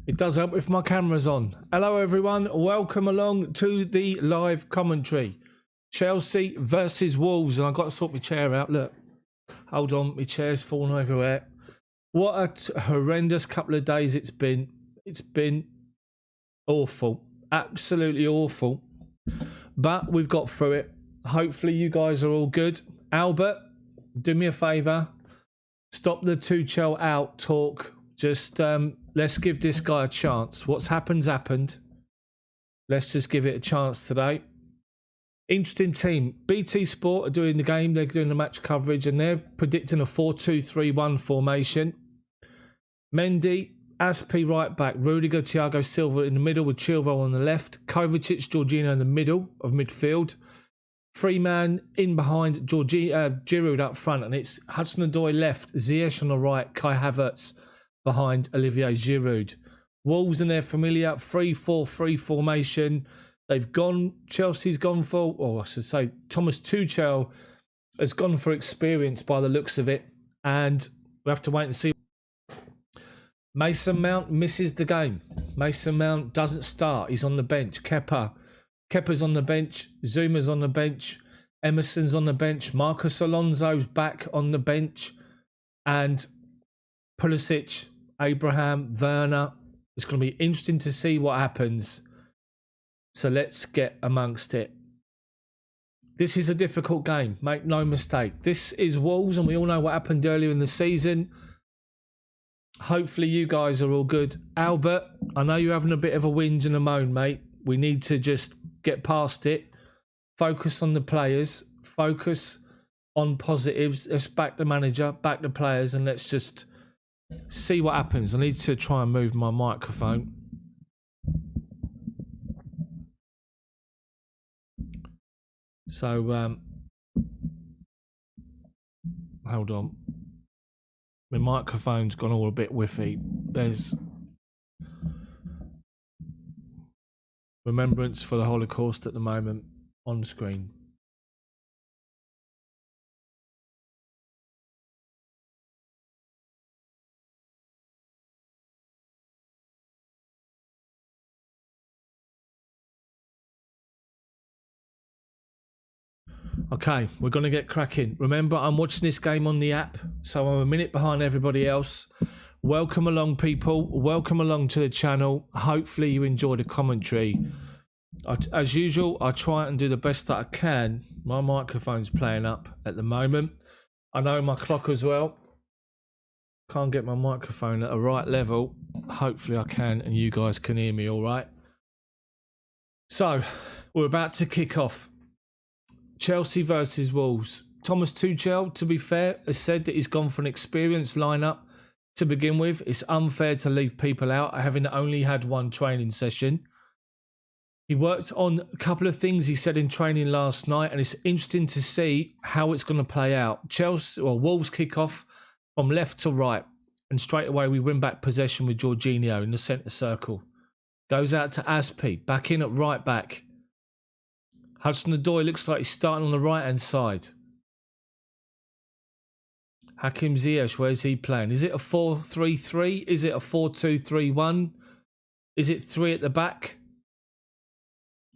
It does help if my camera's on. Hello everyone, welcome along to the live commentary. Chelsea versus Wolves, and I've got to sort my chair out, look. Hold on, my chair's falling everywhere. What a horrendous couple of days it's been. It's been awful, absolutely awful. But we've got through it. Hopefully you guys are all good. Albert, do me a favour. Stop the Tuchel out talk. Just let's give this guy a chance. What's happened's happened. Let's just give it a chance today. Interesting team. BT Sport are doing the game. They're doing the match coverage and they're predicting a 4-2-3-1 formation. Mendy, Aspi right back, Rudiger, Thiago Silva in the middle with Chilwell on the left, Kovacic, Jorginho in the middle of midfield. Three man in behind Giroud up front, and it's Hudson-Odoi left, Ziyech on the right, Kai Havertz behind Olivier Giroud. Wolves in their familiar 3-4-3 formation. Chelsea's gone for, or I should say, Thomas Tuchel has gone for experience by the looks of it, and we have to wait and see. Mason Mount misses the game. Mason Mount doesn't start. He's on the bench. Kepa's on the bench. Zuma's on the bench. Emerson's on the bench. Marcus Alonso's back on the bench. And Pulisic, Abraham, Werner. It's going to be interesting to see what happens. So let's get amongst it. This is a difficult game. Make no mistake. This is Wolves, and we all know what happened earlier in the season. Hopefully you guys are all good. Albert, I know you're having a bit of a whinge and a moan, mate. We need to just get past it. Focus on the players. Focus on positives. Let's back the manager, back the players, and let's just see what happens. I need to try and move my microphone. So, hold on. My microphone's gone all a bit whiffy. There's Remembrance for the Holocaust at the moment on screen. Okay, we're going to get cracking. Remember, I'm watching this game on the app, so I'm a minute behind everybody else. Welcome along, people. Welcome along to the channel. Hopefully you enjoy the commentary. As usual, I try and do the best that I can. My microphone's playing up at the moment. I know my clock as well. Can't get my microphone at the right level. Hopefully I can, and you guys can hear me all right. So, we're about to kick off. Chelsea versus Wolves. Thomas Tuchel, to be fair, has said that he's gone for an experienced lineup to begin with. It's unfair to leave people out, having only had one training session. He worked on a couple of things he said in training last night, and it's interesting to see how it's going to play out. Wolves kick off from left to right, and straight away we win back possession with Jorginho in the centre circle. Goes out to Aspi, back in at right back. Hudson-Odoi looks like he's starting on the right-hand side. Hakim Ziyech, where's he playing? Is it a 4-3-3? Is it a 4-2-3-1? Is it three at the back?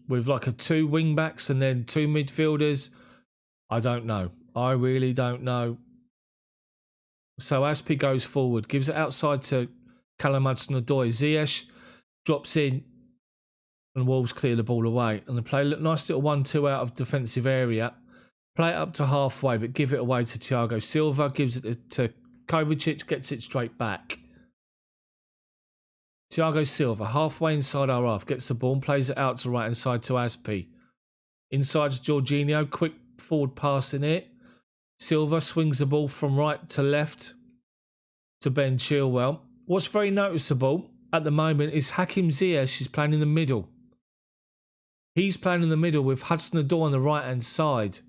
With like a two wing-backs and then two midfielders? I don't know. I really don't know. So Aspi goes forward, gives it outside to Callum Hudson-Odoi. Ziyech drops in, and Wolves clear the ball away. And they play a nice little 1-2 out of defensive area. Play it up to halfway, but give it away to Thiago Silva. Gives it to Kovacic, gets it straight back. Thiago Silva, halfway inside our half, gets the ball and plays it out to right hand side to Aspi. Inside to Jorginho, quick forward pass in it. Silva swings the ball from right to left to Ben Chilwell. What's very noticeable at the moment is Hakim Ziyech is playing in the middle. He's playing in the middle with Hudson-Odoi on the right-hand side.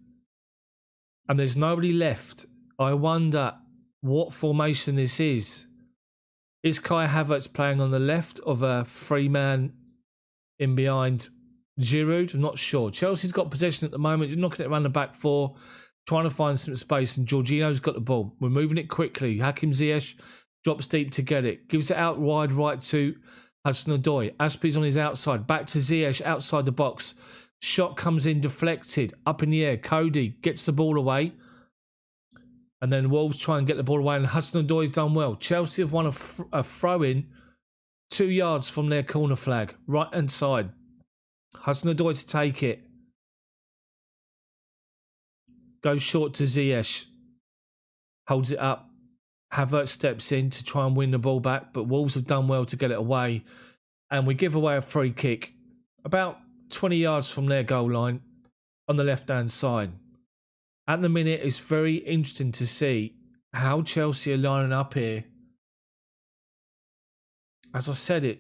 And there's nobody left. I wonder what formation this is. Is Kai Havertz playing on the left of a three-man in behind Giroud? I'm not sure. Chelsea's got possession at the moment. Just knocking it around the back four, trying to find some space, and Jorginho's got the ball. We're moving it quickly. Hakim Ziyech drops deep to get it. Gives it out wide right to Hudson-Odoi. Aspie's on his outside. Back to Ziyech outside the box. Shot comes in deflected. Up in the air. Cody gets the ball away. And then Wolves try and get the ball away. And Hudson-Odoi's done well. Chelsea have won a throw-in 2 yards from their corner flag. Right hand side. Hudson-Odoi to take it. Goes short to Ziyech. Holds it up. Havertz steps in to try and win the ball back, but Wolves have done well to get it away. And we give away a free kick about 20 yards from their goal line on the left-hand side. At the minute, it's very interesting to see how Chelsea are lining up here. As I said,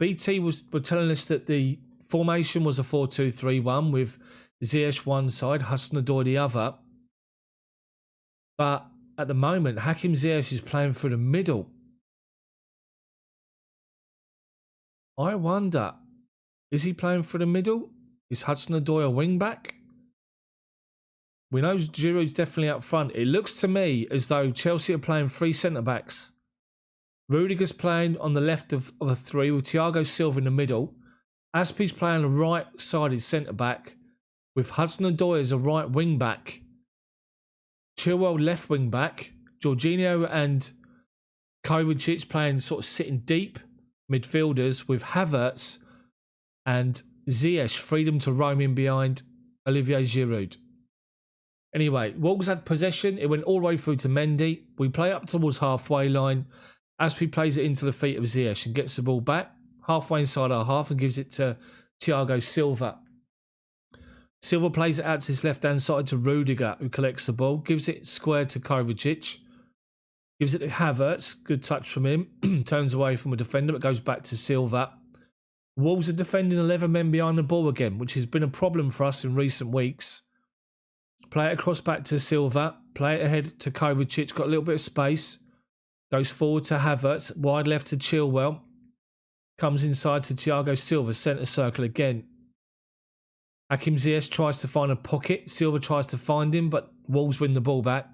BT were telling us that the formation was a 4-2-3-1 with Ziyech one side, Hudson-Odoi the other. But at the moment, Hakim Ziyech is playing through the middle. I wonder, is he playing through the middle? Is Hudson-Odoi a wing back? We know Giroud's definitely up front. It looks to me as though Chelsea are playing 3 centre-backs. Rudiger's playing on the left of a 3 with Thiago Silva in the middle. Aspie's playing a right-sided centre-back with Hudson-Odoi as a right wing-back. Chilwell left wing-back. Jorginho and Kovacic playing sort of sitting deep midfielders with Havertz and Ziyech freedom to roam in behind Olivier Giroud. Anyway, Wolves had possession. It went all the way through to Mendy. We play up towards halfway line. Aspie plays it into the feet of Ziyech and gets the ball back halfway inside our half and gives it to Thiago Silva. Silva plays it out to his left-hand side to Rudiger, who collects the ball, gives it square to Kovacic, gives it to Havertz, good touch from him, turns away from a defender, but goes back to Silva. Wolves are defending 11 men behind the ball again, which has been a problem for us in recent weeks. Play it across back to Silva, play it ahead to Kovacic, got a little bit of space, goes forward to Havertz, wide left to Chilwell, comes inside to Thiago Silva, centre circle again. Hakim Ziyech tries to find a pocket. Silva tries to find him, but Wolves win the ball back.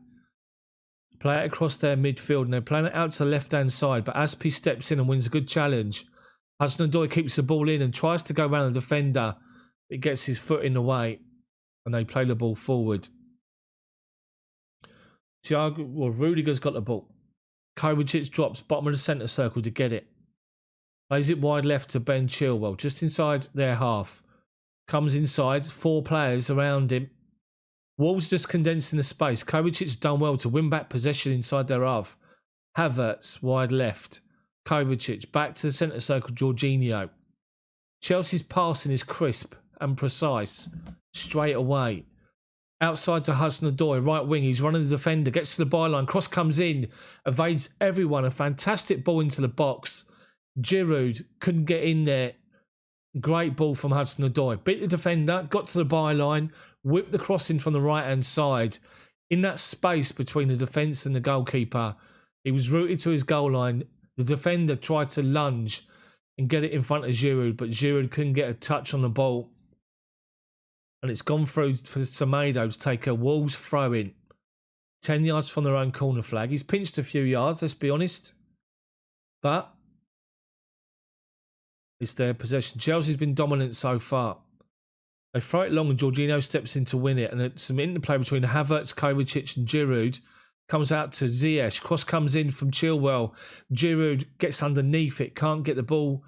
Play it across their midfield, and they're playing it out to the left-hand side, but Aspie steps in and wins a good challenge. Hudson-Odoi keeps the ball in and tries to go around the defender. It gets his foot in the way, and they play the ball forward. Rudiger's got the ball. Kovacic drops bottom of the centre circle to get it. Plays it wide left to Ben Chilwell, just inside their half. Comes inside, 4 players around him. Wolves just condensing the space. Kovacic's done well to win back possession inside their half. Havertz, wide left. Kovacic, back to the centre circle, Jorginho. Chelsea's passing is crisp and precise. Straight away. Outside to Hudson-Odoi, right wing. He's running the defender, gets to the byline. Cross comes in, evades everyone. A fantastic ball into the box. Giroud couldn't get in there. Great ball from Hudson-Odoi. Beat the defender, got to the byline, whipped the cross in from the right-hand side. In that space between the defence and the goalkeeper, he was rooted to his goal line. The defender tried to lunge and get it in front of Giroud, but Giroud couldn't get a touch on the ball. And it's gone through for Semedo to take a Wolves throw-in. 10 yards from their own corner flag. He's pinched a few yards, let's be honest. But it's their possession. Chelsea's been dominant so far. They throw it long and Jorginho steps in to win it. And it's some interplay between Havertz, Kovacic and Giroud. Comes out to Ziyech. Cross comes in from Chilwell. Giroud gets underneath it. Can't get the ball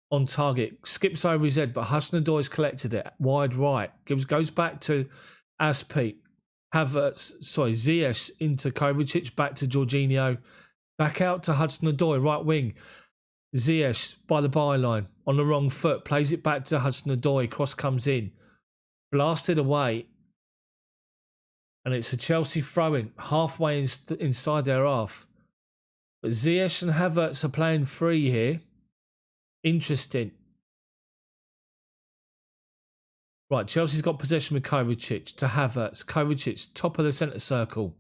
on target. Skips over his head, but Hudson-Odoi's collected it. Wide right. Goes back to Aspie. Ziyech into Kovacic. Back to Jorginho. Back out to Hudson-Odoi, right wing. Ziyech by the byline on the wrong foot, plays it back to Hudson-Odoi. Cross comes in, blasted away, and it's a Chelsea throw-in halfway inside their half. But Ziyech and Havertz are playing free here. Interesting. Right, Chelsea's got possession with Kovacic to Havertz. Kovacic, top of the centre circle.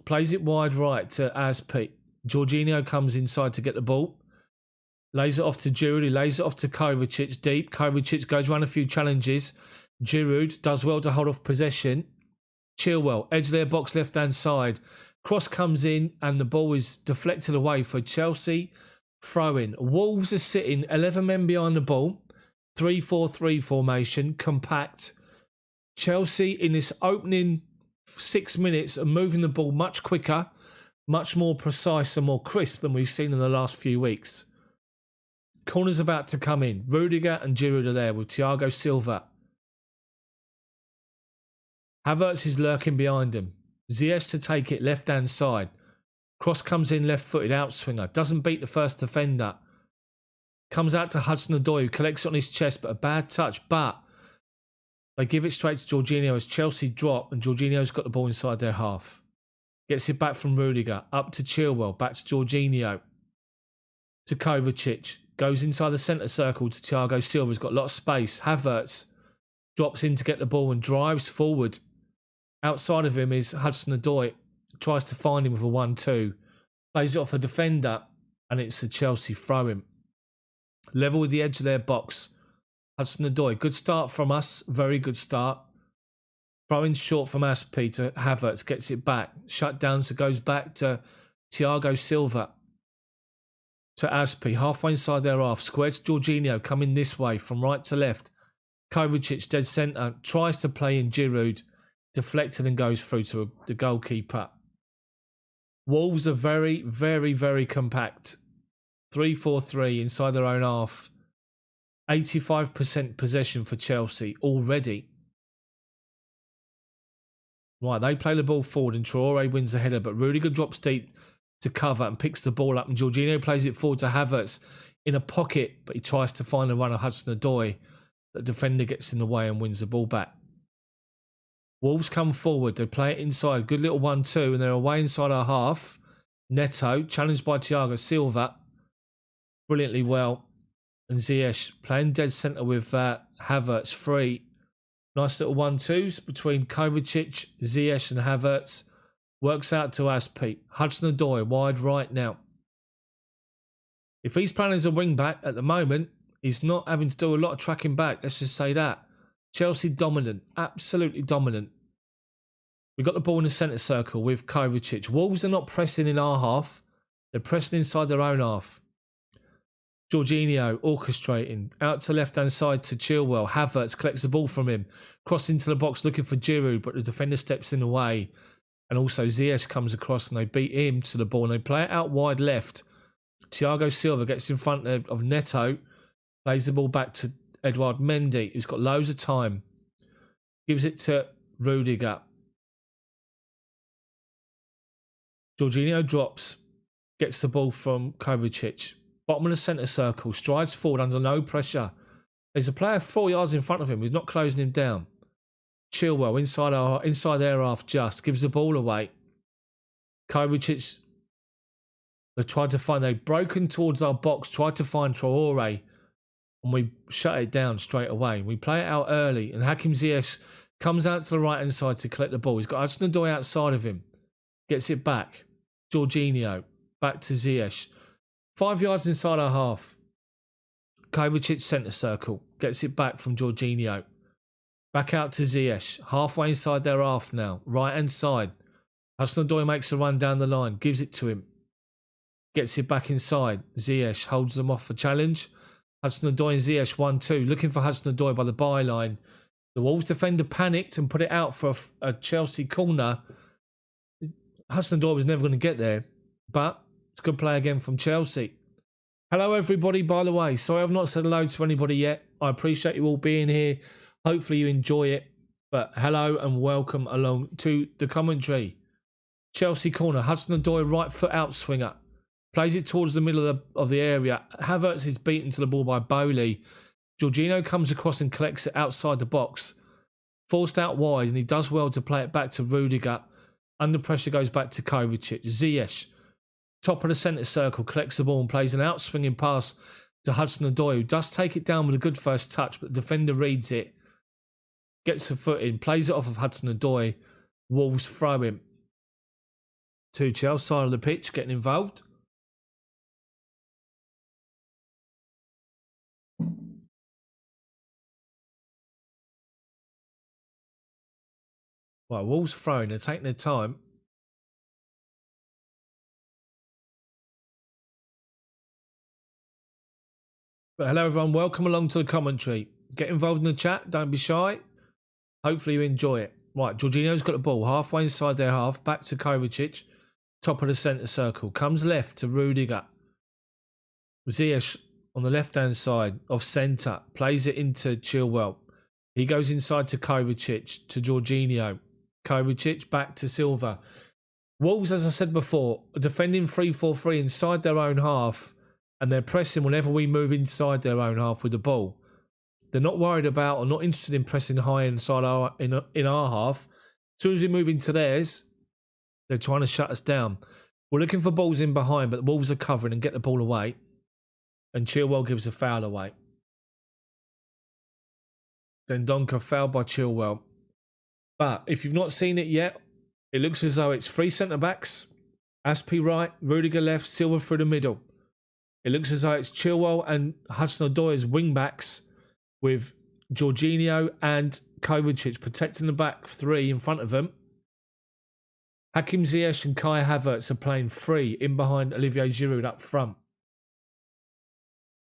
Plays it wide right to Aspie. Jorginho comes inside to get the ball. Lays it off to Giroud. He lays it off to Kovacic deep. Kovacic goes around a few challenges. Giroud does well to hold off possession. Chilwell, edge of their box, left-hand side. Cross comes in and the ball is deflected away for Chelsea throw-in. Wolves are sitting 11 men behind the ball. 3-4-3 formation, compact. Chelsea in this opening 6 minutes are moving the ball much quicker, much more precise and more crisp than we've seen in the last few weeks. Corner's about to come in. Rudiger and Giroud are there with Thiago Silva. Havertz is lurking behind him. Ziyech to take it left-hand side. Cross comes in left-footed outswinger. Doesn't beat the first defender. Comes out to Hudson-Odoi, who collects it on his chest, but a bad touch. But they give it straight to Jorginho as Chelsea drop, and Jorginho's got the ball inside their half. Gets it back from Rudiger. Up to Chilwell. Back to Jorginho. To Kovacic. Goes inside the centre circle to Thiago Silva. He's got a lot of space. Havertz drops in to get the ball and drives forward. Outside of him is Hudson-Odoi. Tries to find him with a 1-2. Plays it off a defender, and it's a Chelsea throw-in. Level with the edge of their box. Hudson-Odoi. Good start from us. Very good start. Throwing short from Aspi to Havertz. Gets it back. Shut down, so goes back to Thiago Silva. To Aspi. Halfway inside their half. Square to Jorginho. Coming this way from right to left. Kovacic dead centre. Tries to play in Giroud. Deflected and goes through to the goalkeeper. Wolves are very, very, very compact. 3-4-3 inside their own half. 85% possession for Chelsea already. Right, they play the ball forward and Traore wins the header, but Rudiger drops deep to cover and picks the ball up, and Jorginho plays it forward to Havertz in a pocket, but he tries to find a runner, Hudson-Odoi. The defender gets in the way and wins the ball back. Wolves come forward, they play it inside, good little 1-2, and they're away inside our half. Neto, challenged by Thiago Silva, brilliantly well. And Ziyech playing dead centre with Havertz free. Nice little 1-2s between Kovacic, Ziyech and Havertz. Works out to Aspi. Hudson-Odoi wide right now. If he's playing as a wing back at the moment, he's not having to do a lot of tracking back. Let's just say that. Chelsea dominant. Absolutely dominant. We've got the ball in the centre circle with Kovacic. Wolves are not pressing in our half. They're pressing inside their own half. Jorginho orchestrating. Out to left-hand side to Chilwell. Havertz collects the ball from him. Cross into the box looking for Giroud, but the defender steps in the way. And also Ziyech comes across and they beat him to the ball and they play it out wide left. Thiago Silva gets in front of Neto. Plays the ball back to Edouard Mendy, who's got loads of time. Gives it to Rudiger. Jorginho drops. Gets the ball from Kovacic. Bottom of the centre circle. Strides forward under no pressure. There's a player 4 yards in front of him who's not closing him down. Chilwell inside their half just. Gives the ball away. Kovacic. They've broken towards our box. Tried to find Traore. And we shut it down straight away. We play it out early. And Hakim Ziyech comes out to the right hand side to collect the ball. He's got Hudson-Odoi outside of him. Gets it back. Jorginho. Back to Ziyech. 5 yards inside our half. Kovacic centre circle. Gets it back from Jorginho. Back out to Ziyech. Halfway inside their half now. Right hand side. Hudson-Odoi makes a run down the line. Gives it to him. Gets it back inside. Ziyech holds them off for challenge. Hudson-Odoi and Ziyech 1-2. Looking for Hudson-Odoi by the byline. The Wolves defender panicked and put it out for a Chelsea corner. Hudson-Odoi was never going to get there. But it's a good play again from Chelsea. Hello everybody, by the way. Sorry I've not said hello to anybody yet. I appreciate you all being here. Hopefully you enjoy it. But hello and welcome along to the commentary. Chelsea corner. Hudson-Odoi right foot out swinger. Plays it towards the middle of the area. Havertz is beaten to the ball by Bowley. Jorginho comes across and collects it outside the box. Forced out wide, and he does well to play it back to Rudiger. Under pressure goes back to Kovacic. Ziyech, top of the centre circle, collects the ball and plays an out-swinging pass to Hudson-Odoi, who does take it down with a good first touch, but the defender reads it. Gets a foot in, plays it off of Hudson-Odoi. Wolves throw him. Tuchel, side of the pitch, getting involved. Right, Wolves throwing, they're taking their time. Hello everyone, welcome along to the commentary. Get involved in the chat, don't be shy. Hopefully you enjoy it. Right, Jorginho's got the ball halfway inside their half, back to Kovacic, top of the centre circle. Comes left to Rudiger. Ziyech on the left-hand side of centre, plays it into Chilwell. He goes inside to Kovacic, to Jorginho. Kovacic back to Silva. Wolves, as I said before, are defending 3-4-3 inside their own half, and they're pressing whenever we move inside their own half with the ball. They're not worried about or not interested in pressing high inside in our half. As soon as we move into theirs, they're trying to shut us down. We're looking for balls in behind, but the Wolves are covering and get the ball away. And Chilwell gives a foul away. Then Donker fouled by Chilwell. But if you've not seen it yet, it looks as though it's three centre-backs. Aspi right, Rudiger left, Silva through the middle. It looks as though it's Chilwell and Hudson-Odoi as wing-backs, with Jorginho and Kovacic protecting the back three in front of them. Hakim Ziyech and Kai Havertz are playing free in behind Olivier Giroud up front.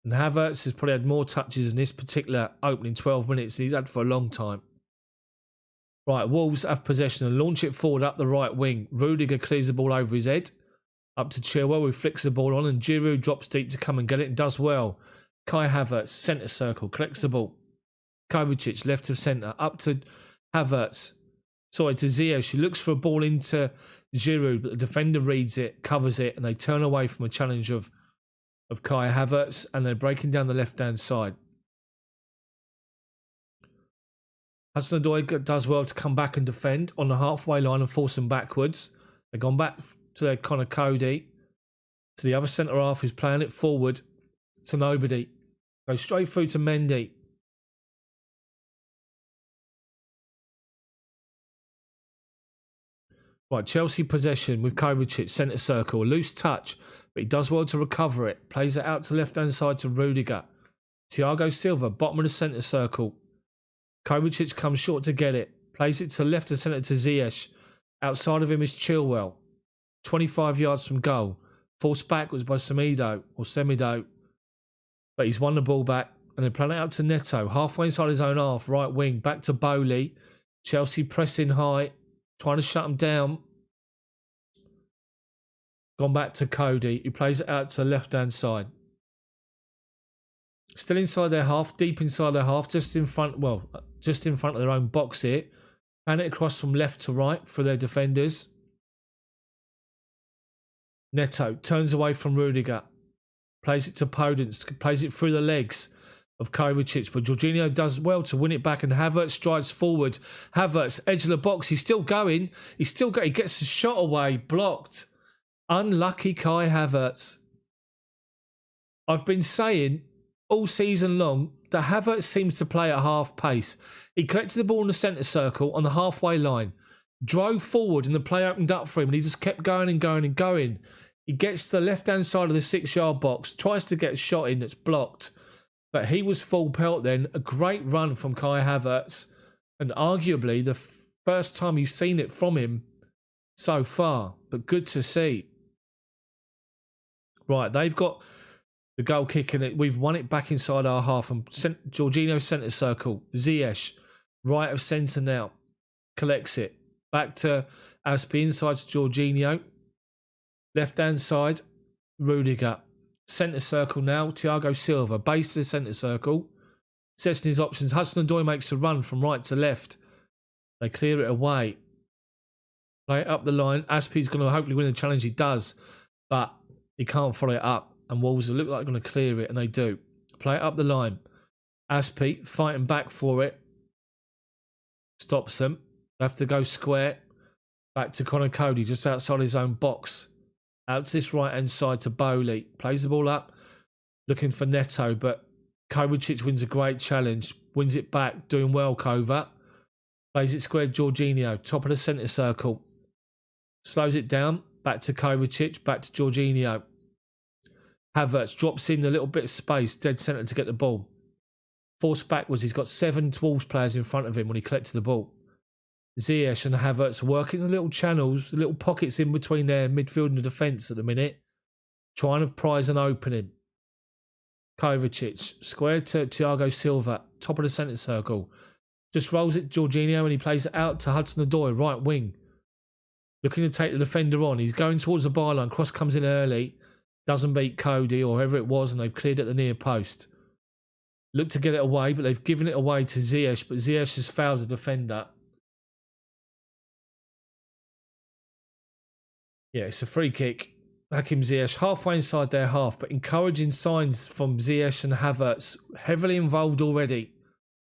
And Havertz has probably had more touches in this particular opening 12 minutes than he's had for a long time. Right, Wolves have possession and launch it forward up the right wing. Rudiger clears the ball over his head. Up to Chilwell, who flicks the ball on, and Giroud drops deep to come and get it and does well. Kai Havertz, centre circle, collects the ball. Kovacic, left of centre, up to Havertz. Sorry, to Ziyech, who looks for a ball into Giroud, but the defender reads it, covers it, and they turn away from a challenge of Kai Havertz, and they're breaking down the left-hand side. Hudson-Odoi does well to come back and defend on the halfway line and force them backwards. They've gone back to their Connor Cody, to the other centre-half who's playing it forward to nobody. Goes straight through to Mendy. Right, Chelsea possession with Kovacic, centre circle. A loose touch, but he does well to recover it. Plays it out to left-hand side to Rudiger. Thiago Silva, bottom of the centre circle. Kovacic comes short to get it. Plays it to left of centre to Ziyech. Outside of him is Chilwell. 25 yards from goal. Forced backwards by Semido. But he's won the ball back. And they're playing it out to Neto. Halfway inside his own half. Right wing. Back to Bowley. Chelsea pressing high. Trying to shut him down. Gone back to Cody, who plays it out to the left-hand side. Still inside their half, deep inside their half, just in front of their own box here. Pan it across from left to right for their defenders. Neto turns away from Rudiger. Plays it to Podence, plays it through the legs of Kovacic, but Jorginho does well to win it back, and Havertz strides forward. Havertz, edge of the box, he's still going. He gets the shot away, blocked. Unlucky Kai Havertz. I've been saying all season long that Havertz seems to play at half pace. He collected the ball in the centre circle on the halfway line, drove forward and the play opened up for him, and he just kept going and going and going. He gets to the left-hand side of the 6-yard box, tries to get a shot in that's blocked. But he was full pelt then. A great run from Kai Havertz. And arguably the first time you've seen it from him so far. But good to see. Right, they've got the goal kick in it. We've won it back inside our half. And Jorginho centre circle. Ziyech, right of centre now. Collects it. Back to Aspi, inside to Jorginho. Left-hand side, Rudiger. Centre circle now, Thiago Silva. Base to the centre circle. Assessing his options. Hudson-Odoi makes a run from right to left. They clear it away. Play it up the line. Aspi's going to hopefully win the challenge. He does. But he can't follow it up. And Wolves look like they're going to clear it. And they do. Play it up the line. Aspi fighting back for it. Stops them. They have to go square. Back to Connor Cody just outside his own box. Out to this right-hand side to Bowley. Plays the ball up. Looking for Neto, but Kovacic wins a great challenge. Wins it back. Doing well, Kova. Plays it square, Jorginho. Top of the centre circle. Slows it down. Back to Kovacic. Back to Jorginho. Havertz drops in a little bit of space. Dead centre to get the ball. Forced backwards. He's got 7 Wolves players in front of him when he collected the ball. Ziyech and Havertz working the little channels, the little pockets in between their midfield and the defence at the minute, trying to prize an opening. Kovacic. Square to Thiago Silva. Top of the centre circle. Just rolls it to Jorginho and he plays it out to Hudson-Odoi, right wing. Looking to take the defender on. He's going towards the byline. Cross comes in early. Doesn't beat Cody or whoever it was, and they've cleared at the near post. Look to get it away, but they've given it away to Ziyech, but Ziyech has fouled the defender. Yeah, it's a free kick. Hakim Ziyech halfway inside their half, but encouraging signs from Ziyech and Havertz. Heavily involved already.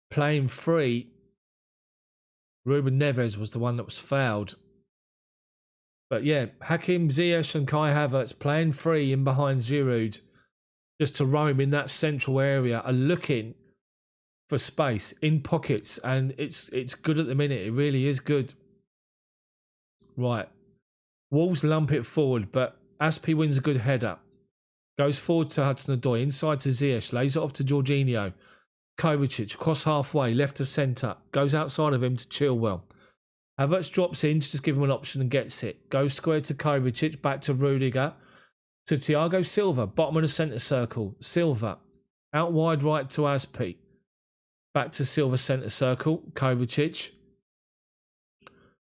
Playing free. Ruben Neves was the one that was fouled. But yeah, Hakim Ziyech and Kai Havertz playing free in behind Giroud, just to roam in that central area, are looking for space in pockets, and it's good at the minute. It really is good. Right. Wolves lump it forward, but Aspi wins a good header. Goes forward to Hudson-Odoi, inside to Ziyech, lays it off to Jorginho. Kovacic, cross halfway, left of centre, goes outside of him to Chilwell. Havertz drops in to just give him an option and gets it. Goes square to Kovacic, back to Rudiger. To Thiago Silva, bottom of the centre circle. Silva, out wide right to Aspi. Back to Silva, centre circle. Kovacic.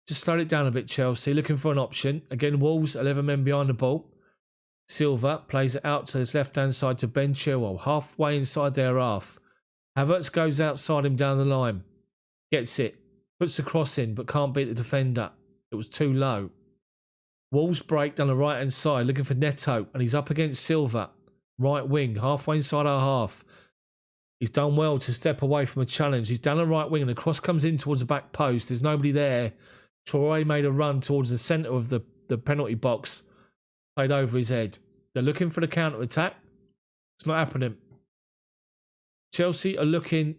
Just slowed it down a bit, Chelsea. Looking for an option. Again, Wolves, 11 men behind the ball. Silva plays it out to his left-hand side to Ben Chilwell. Halfway inside their half. Havertz goes outside him down the line. Gets it. Puts the cross in, but can't beat the defender. It was too low. Wolves break down the right-hand side, looking for Neto, and he's up against Silva. Right wing, halfway inside our half. He's done well to step away from a challenge. He's down the right wing, and the cross comes in towards the back post. There's nobody there. Traore made a run towards the centre of the penalty box. Played over his head. They're looking for the counter-attack. It's not happening. Chelsea are looking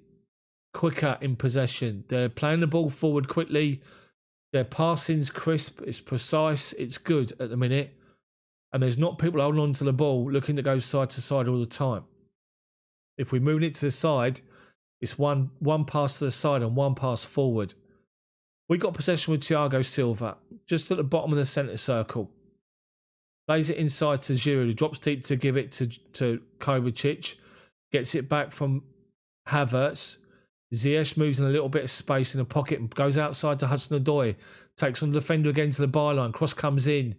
quicker in possession. They're playing the ball forward quickly. Their passing's crisp. It's precise. It's good at the minute. And there's not people holding on to the ball looking to go side to side all the time. If we move it to the side, it's one pass to the side and one pass forward. We got possession with Thiago Silva, just at the bottom of the centre circle. Plays it inside to Giroud, who drops deep to give it to Kovacic. Gets it back from Havertz. Ziyech moves in a little bit of space in the pocket and goes outside to Hudson-Odoi. Takes on the defender again to the byline. Cross comes in.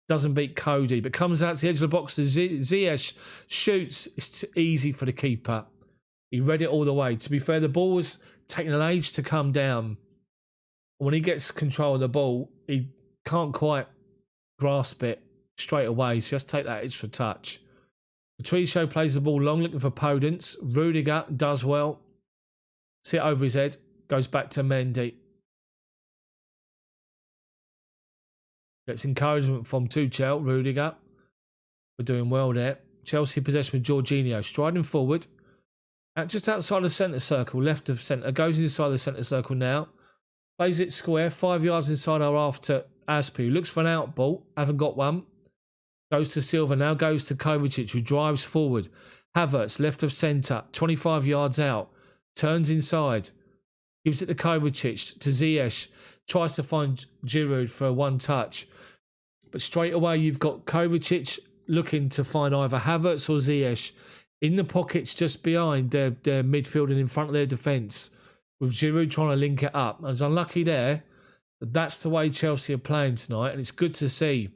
Doesn't beat Cody, but comes out to the edge of the box to Ziyech. Shoots. It's easy for the keeper. He read it all the way. To be fair, the ball was taking an age to come down. When he gets control of the ball, he can't quite grasp it straight away, so he has to take that extra touch. Patricio plays the ball long, looking for Podence. Rudiger does well. See it over his head. Goes back to Mendy. Gets encouragement from Tuchel. Rudiger. We're doing well there. Chelsea possession with Jorginho. Striding forward. Just outside the centre circle. Left of centre. Goes inside the centre circle now. Plays it square. 5 yards inside our half to Aspi. Looks for an out ball. Haven't got one. Goes to Silva. Now goes to Kovacic, who drives forward. Havertz, left of centre. 25 yards out. Turns inside. Gives it to Kovacic, to Ziyech. Tries to find Giroud for a one touch. But straight away you've got Kovacic looking to find either Havertz or Ziyech in the pockets just behind their midfield and in front of their defence. With Giroud trying to link it up. I was unlucky there. But that's the way Chelsea are playing tonight. And it's good to see.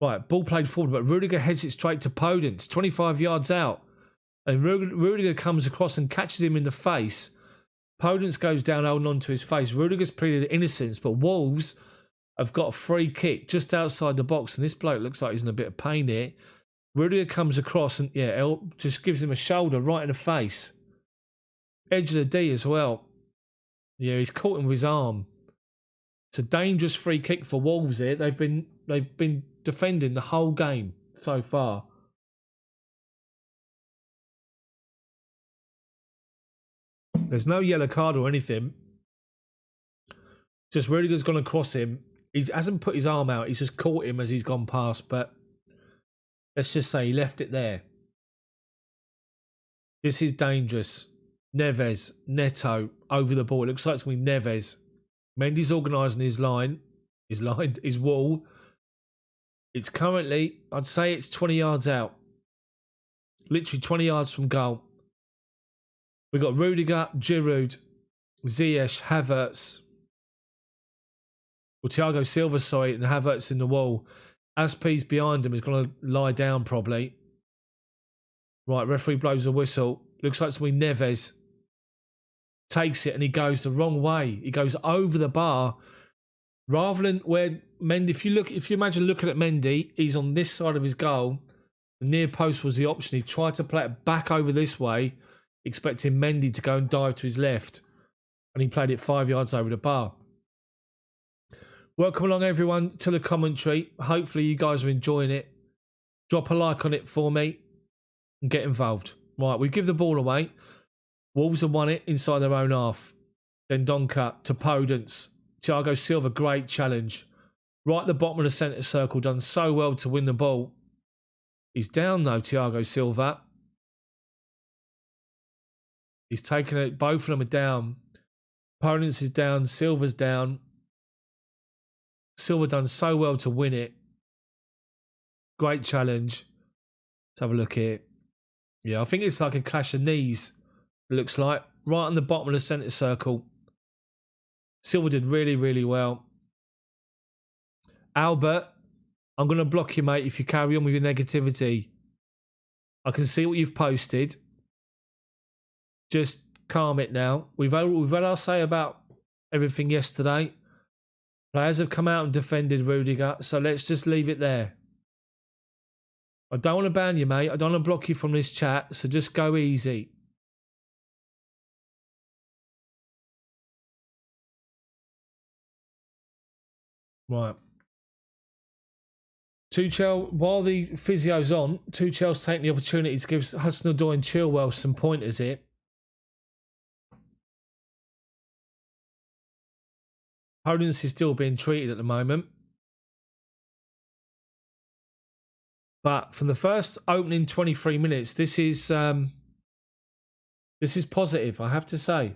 Right, ball played forward. But Rudiger heads it straight to Podence. 25 yards out. And Rudiger comes across and catches him in the face. Podence goes down holding on to his face. Rudiger's pleaded innocence, but Wolves have got a free kick just outside the box, and this bloke looks like he's in a bit of pain here. Rudiger comes across and just gives him a shoulder right in the face. Edge of the D as well. Yeah, he's caught him with his arm. It's a dangerous free kick for Wolves here. They've been defending the whole game so far. There's no yellow card or anything. Just Rudiger's gone across him. He hasn't put his arm out. He's just caught him as he's gone past. But let's just say he left it there. This is dangerous. Neves, Neto, over the ball. It looks like it's going to be Neves. Mendy's organising his wall. It's currently, I'd say it's 20 yards out. literally 20 yards from goal. We've got Rudiger, Giroud, Ziyech, Havertz. Well, Thiago Silva, sorry, and Havertz in the wall. Aspie's behind him is going to lie down probably. Right, referee blows a whistle. Looks like somebody Neves takes it and he goes the wrong way. He goes over the bar rather than where Mendy. If you imagine looking at Mendy, he's on this side of his goal. The near post was the option. He tried to play it back over this way, expecting Mendy to go and dive to his left, and he played it 5 yards over the bar. Welcome along, everyone, to the commentary. Hopefully, you guys are enjoying it. Drop a like on it for me and get involved. Right, we give the ball away. Wolves have won it inside their own half. Then Donka to Podence. Thiago Silva, great challenge. Right at the bottom of the centre circle, done so well to win the ball. He's down though, Thiago Silva. He's taken it. Both of them are down. Podence is down. Silva's down. Silva done so well to win it. Great challenge. Let's have a look here. Yeah, I think it's like a clash of knees. It looks like right on the bottom of the centre circle. Silva did really, really well. Albert, I'm going to block you, mate, if you carry on with your negativity. I can see what you've posted. Just calm it now. We've had our say about everything yesterday. Players have come out and defended Rudiger, so let's just leave it there. I don't want to ban you, mate. I don't want to block you from this chat, so just go easy. Right. Tuchel, while the physio's on, Tuchel's taking the opportunity to give Hudson-Odoi and Chilwell some pointers here. Podence is still being treated at the moment. But from the first opening 23 minutes, this is positive, I have to say.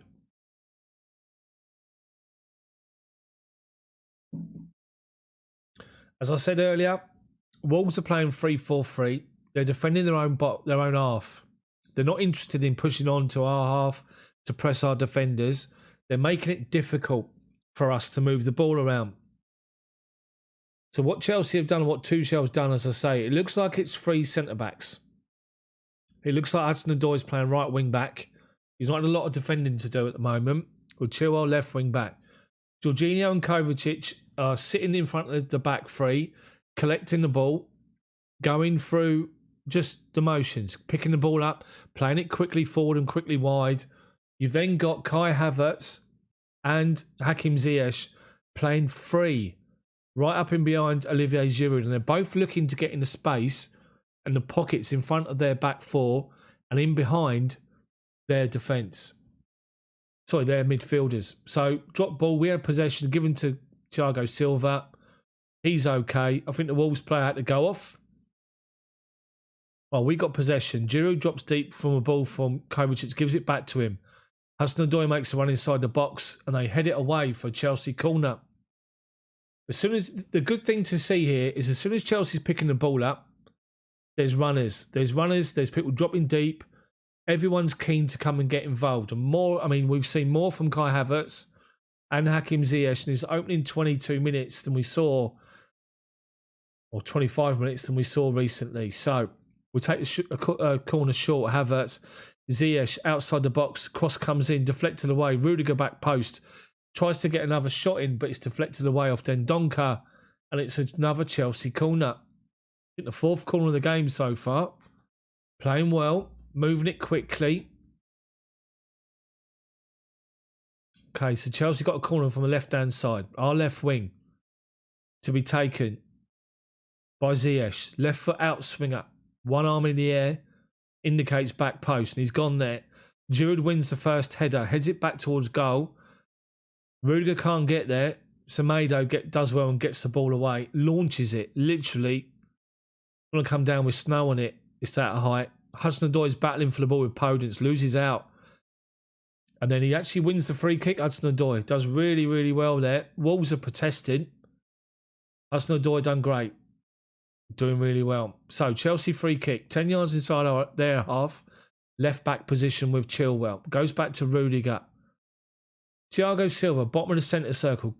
As I said earlier, Wolves are playing 3-4-3. They're defending their own half. They're not interested in pushing on to our half to press our defenders. They're making it difficult for us to move the ball around. So what Chelsea have done and what Tuchel's done, as I say, it looks like it's three centre-backs. It looks like Hudson-Odoi is playing right wing-back. He's not had a lot of defending to do at the moment. With Chilwell left wing-back. Jorginho and Kovacic are sitting in front of the back three, collecting the ball, going through just the motions, picking the ball up, playing it quickly forward and quickly wide. You've then got Kai Havertz and Hakim Ziyech playing free, right up in behind Olivier Giroud, and they're both looking to get in the space and the pockets in front of their back four and in behind their defence. Sorry, their midfielders. So, drop ball, we had possession given to Thiago Silva. He's okay. I think the Wolves player had to go off. Well, we got possession. Giroud drops deep from a ball from Kovacic, gives it back to him. Hudson-Odoi makes a run inside the box and they head it away for Chelsea corner. As soon as the good thing to see here is as soon as Chelsea's picking the ball up, there's runners. There's people dropping deep. Everyone's keen to come and get involved. And more, I mean, we've seen more from Kai Havertz and Hakim Ziyech in his opening 22 minutes than we saw, or 25 minutes than we saw recently. So we take the corner short. Havertz, Ziyech outside the box, cross comes in, deflected away. Rudiger back post, tries to get another shot in, but it's deflected away off Dendonka, and it's another Chelsea corner. I think the fourth corner of the game so far. Playing well, moving it quickly. Okay, so Chelsea got a corner from the left-hand side, our left wing, to be taken by Ziyech. Left foot out swinger, one arm in the air, indicates back post, and he's gone there. Giroud wins the first header, heads it back towards goal. Rudiger can't get there. Semedo does well and gets the ball away, launches it, literally. Going to come down with snow on it. It's that height. Hudson-Odoi is battling for the ball with Podence, loses out. And then he actually wins the free kick. Hudson-Odoi does really, really well there. Wolves are protesting. Hudson-Odoi done great. doing really well. So Chelsea free kick, 10 yards inside their half, left back position with Chilwell. Goes back to Rudiger. Thiago Silva, bottom of the centre circle,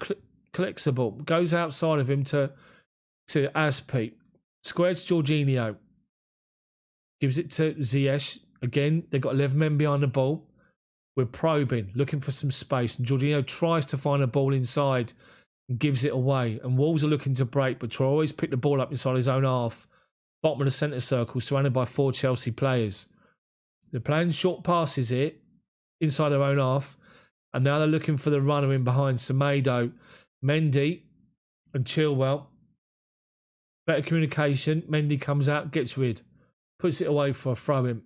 clicks the ball, goes outside of him to Aspi. Squares Jorginho. Gives it to Ziyech. Again, they've got 11 men behind the ball. We're probing, looking for some space. And Jorginho tries to find a ball inside and gives it away. And Wolves are looking to break, but Troy always picked the ball up inside his own half. Bottom of the centre circle, surrounded by 4 Chelsea players. They're playing short passes here, inside their own half. And now they're looking for the runner in behind Semedo, Mendy, and Chilwell. Better communication. Mendy comes out, gets rid. Puts it away for a throw-in.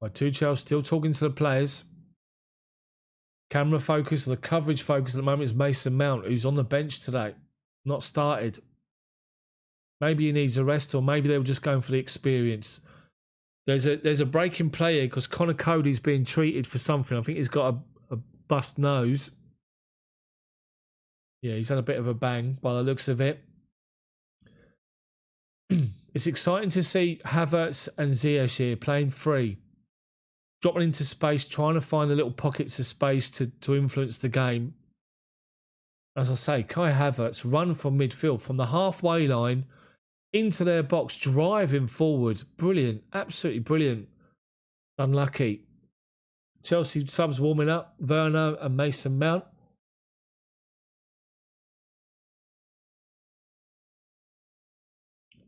Tuchel still talking to the players. Camera focus, or the coverage focus at the moment is Mason Mount, who's on the bench today. Not started. Maybe he needs a rest, or maybe they were just going for the experience. There's a break in play here because Connor Cody's being treated for something. I think he's got a bust nose. Yeah, he's had a bit of a bang by the looks of it. It's exciting to see Havertz and Ziyech here playing free. Dropping into space, trying to find the little pockets of space to influence the game. As I say, Kai Havertz run from midfield, from the halfway line into their box, driving forward. Brilliant, absolutely brilliant. Unlucky. Chelsea subs warming up, Werner and Mason Mount.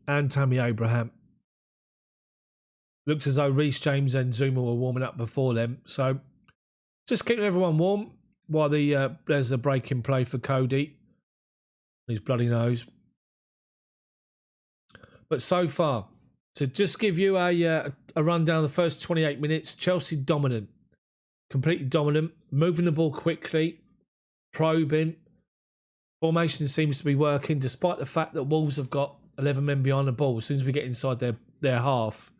And Tammy Abraham. Looks as though Reece James and Zuma were warming up before them. So just keeping everyone warm while there's a break in play for Cody. His bloody nose. But so far, to just give you a rundown of the first 28 minutes, Chelsea dominant. Completely dominant. Moving the ball quickly. Probing. Formation seems to be working despite the fact that Wolves have got 11 men behind the ball as soon as we get inside their half.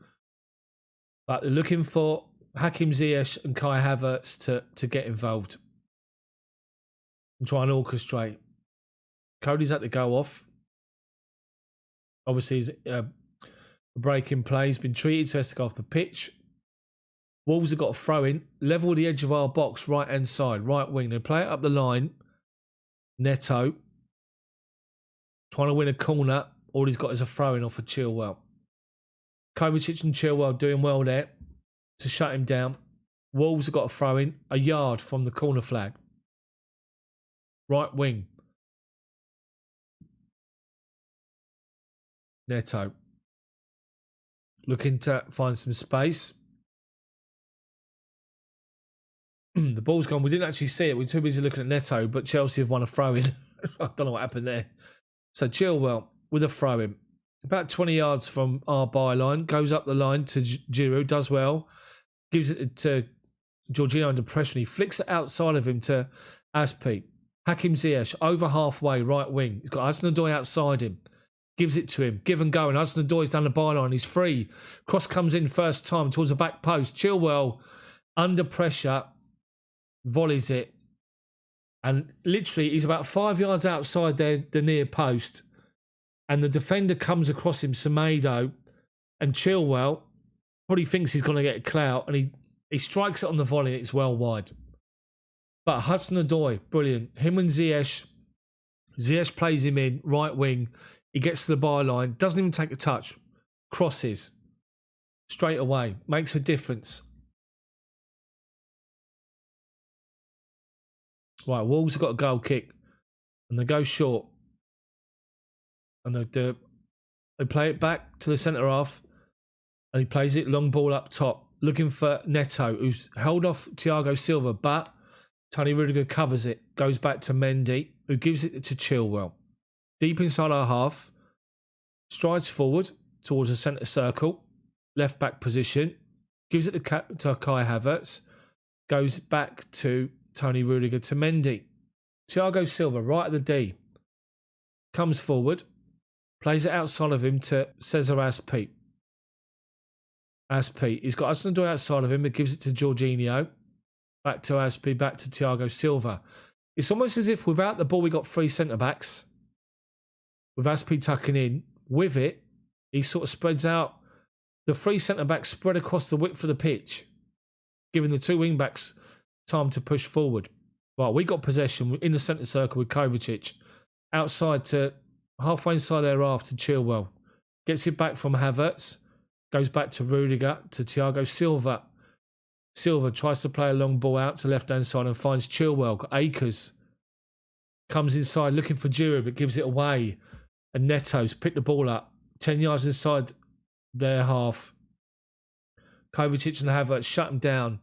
But they're looking for Hakim Ziyech and Kai Havertz to get involved and try and orchestrate. Cody's had to go off. Obviously, he's a break in play. He's been treated, so he has to go off the pitch. Wolves have got a throw in, level the edge of our box, right hand side, right wing. They play it up the line. Neto trying to win a corner. All he's got is a throw in off of Chilwell. Kovacic and Chilwell doing well there to shut him down. Wolves have got a throw in a yard from the corner flag. Right wing. Neto. Looking to find some space. The ball's gone. We didn't actually see it. We were too busy looking at Neto, but Chelsea have won a throw in. I don't know what happened there. So Chilwell with a throw in. About 20 yards from our byline. Goes up the line to Giroud. Does well. Gives it to Jorginho under pressure. He flicks it outside of him to Aspi. Hakim Ziyech over halfway, right wing. He's got Hudson-Odoi outside him. Gives it to him. Give and go. And Hudson-Odoi's down the byline. He's free. Cross comes in first time towards the back post. Chilwell under pressure. Volleys it. And literally, he's about 5 yards outside the near post. And the defender comes across him, Semedo, and Chilwell probably thinks he's going to get a clout, and he strikes it on the volley, and it's well wide. But Hudson-Odoi, brilliant. Him and Ziyech plays him in, right wing. He gets to the byline, doesn't even take a touch, crosses straight away, makes a difference. Right, Wolves have got a goal kick, and they go short. And they play it back to the centre half. And he plays it long ball up top. Looking for Neto, who's held off Thiago Silva. But Tony Rudiger covers it. Goes back to Mendy, who gives it to Chilwell. Deep inside our half. Strides forward towards the centre circle. Left back position. Gives it to Kai Havertz. Goes back to Tony Rudiger to Mendy. Thiago Silva right at the D. Comes forward. Plays it outside of him to Cesar Azpi. Aspi. He's got Hudson-Odoi outside of him, but gives it to Jorginho. Back to Aspi, back to Thiago Silva. It's almost as if without the ball, we got 3 centre-backs. With Aspi tucking in. With it, he sort of spreads out. The 3 centre-backs spread across the width of the pitch, giving the 2 wing-backs time to push forward. Right, we got possession in the centre circle with Kovacic. Outside to halfway inside their half to Chilwell. Gets it back from Havertz. Goes back to Rudiger, to Thiago Silva. Silva tries to play a long ball out to left-hand side and finds Chilwell. Got Akers. Comes inside looking for Giroud, but gives it away. And Neto's picked the ball up. 10 yards inside their half. Kovacic and Havertz shut them down.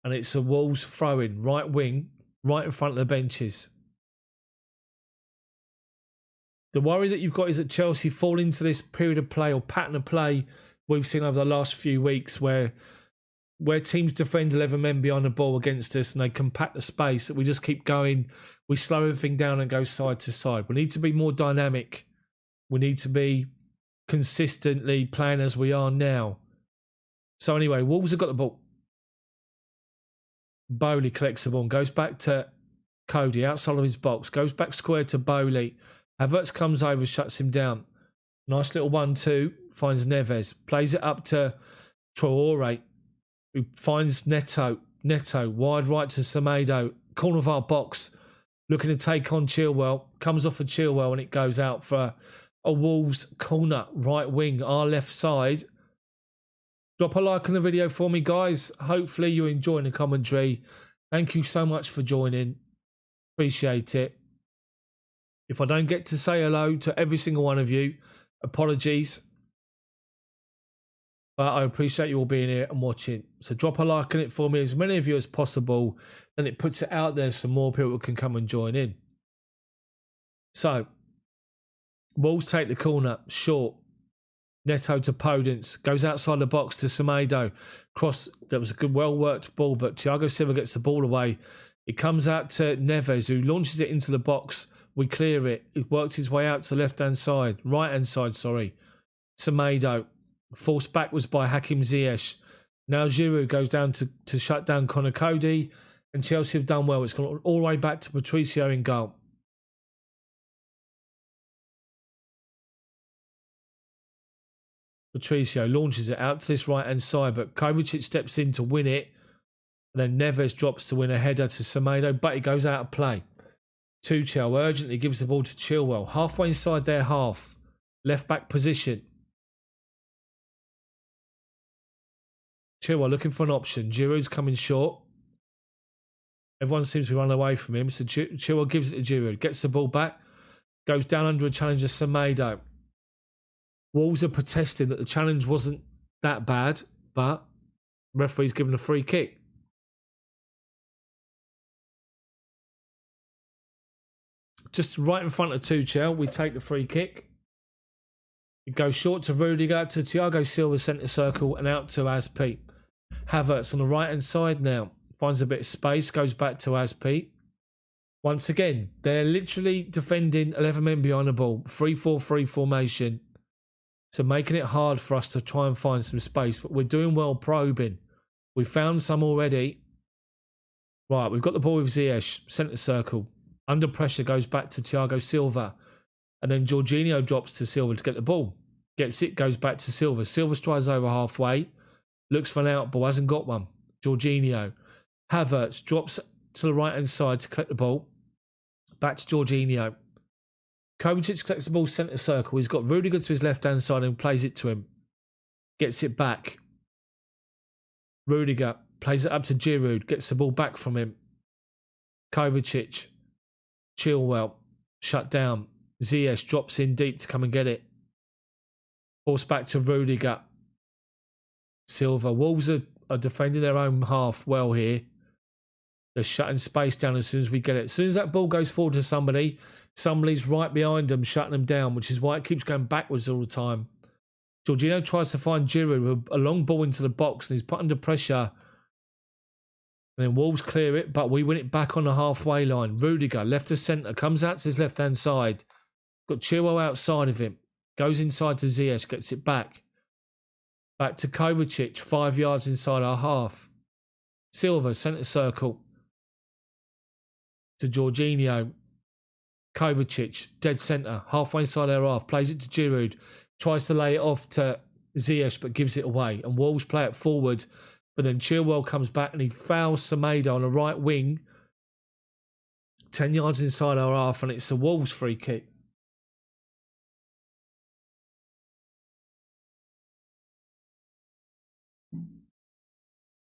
And it's a Wolves throw-in, right wing, right in front of the benches. The worry that you've got is that Chelsea fall into this period of play or pattern of play we've seen over the last few weeks where teams defend 11 men behind the ball against us and they compact the space, that we just keep going. We slow everything down and go side to side. We need to be more dynamic. We need to be consistently playing as we are now. So anyway, Wolves have got the ball. Bowley collects the ball and goes back to Cody outside of his box. Goes back square to Bowley. Havertz comes over, shuts him down. Nice little 1-2. Finds Neves. Plays it up to Traore, who finds Neto. Neto, wide right to Semedo. Corner of our box. Looking to take on Chilwell. Comes off of Chilwell and it goes out for a Wolves corner. Right wing, our left side. Drop a like on the video for me, guys. Hopefully you're enjoying the commentary. Thank you so much for joining. Appreciate it. If I don't get to say hello to every single one of you, apologies. But I appreciate you all being here and watching. So drop a like on it for me, as many of you as possible. And it puts it out there so more people can come and join in. So, Wolves take the corner, short. Neto to Podence. Goes outside the box to Semedo. Cross, that was a good, well-worked ball, but Thiago Silva gets the ball away. It comes out to Neves, who launches it into the box. We clear it. It works his way out to left-hand side. Right-hand side, sorry. Semedo. Forced backwards by Hakim Ziyech. Now Giroud goes down to shut down Connor Cody. And Chelsea have done well. It's gone all the way back to Patricio in goal. Patricio launches it out to this right-hand side, but Kovacic steps in to win it. And then Neves drops to win a header to Semedo, but it goes out of play. Tuchel urgently gives the ball to Chilwell. Halfway inside their half. Left-back position. Chilwell looking for an option. Giroud's coming short. Everyone seems to be running away from him. So Chilwell gives it to Giroud. Gets the ball back. Goes down under a challenge of Semedo. Wolves are protesting that the challenge wasn't that bad, but referee's given a free kick. Just right in front of Tuchel, we take the free kick. It goes short to Rudiger, to Thiago Silva centre circle, and out to Aspi. Havertz on the right-hand side now. Finds a bit of space, goes back to Aspi. Once again, they're literally defending 11 men behind the ball. 3-4-3 formation. So making it hard for us to try and find some space. But we're doing well probing. We found some already. Right, we've got the ball with Ziyech, centre circle. Under pressure goes back to Thiago Silva. And then Jorginho drops to Silva to get the ball. Gets it, goes back to Silva. Silva strides over halfway. Looks for an out ball, hasn't got one. Jorginho. Havertz drops to the right-hand side to collect the ball. Back to Jorginho. Kovacic collects the ball centre circle. He's got Rudiger to his left-hand side and plays it to him. Gets it back. Rudiger plays it up to Giroud. Gets the ball back from him. Kovacic. Chilwell. Shut down. Ziyech drops in deep to come and get it. Forced back to Rudiger. Silva. Wolves are defending their own half well here. They're shutting space down as soon as we get it. As soon as that ball goes forward to somebody, somebody's right behind them, shutting them down, which is why it keeps going backwards all the time. Jorginho tries to find Giroud with a long ball into the box, and he's put under pressure. And then Wolves clear it, but we win it back on the halfway line. Rudiger, left to centre, comes out to his left-hand side. Got Chilwell outside of him. Goes inside to Ziyech, gets it back. Back to Kovacic, 5 yards inside our half. Silva, centre circle. To Jorginho. Kovacic, dead centre, halfway inside our half. Plays it to Giroud. Tries to lay it off to Ziyech, but gives it away. And Wolves play it forward. But then Chilwell comes back and he fouls Semedo on the right wing. 10 yards inside our half, and it's a Wolves free kick.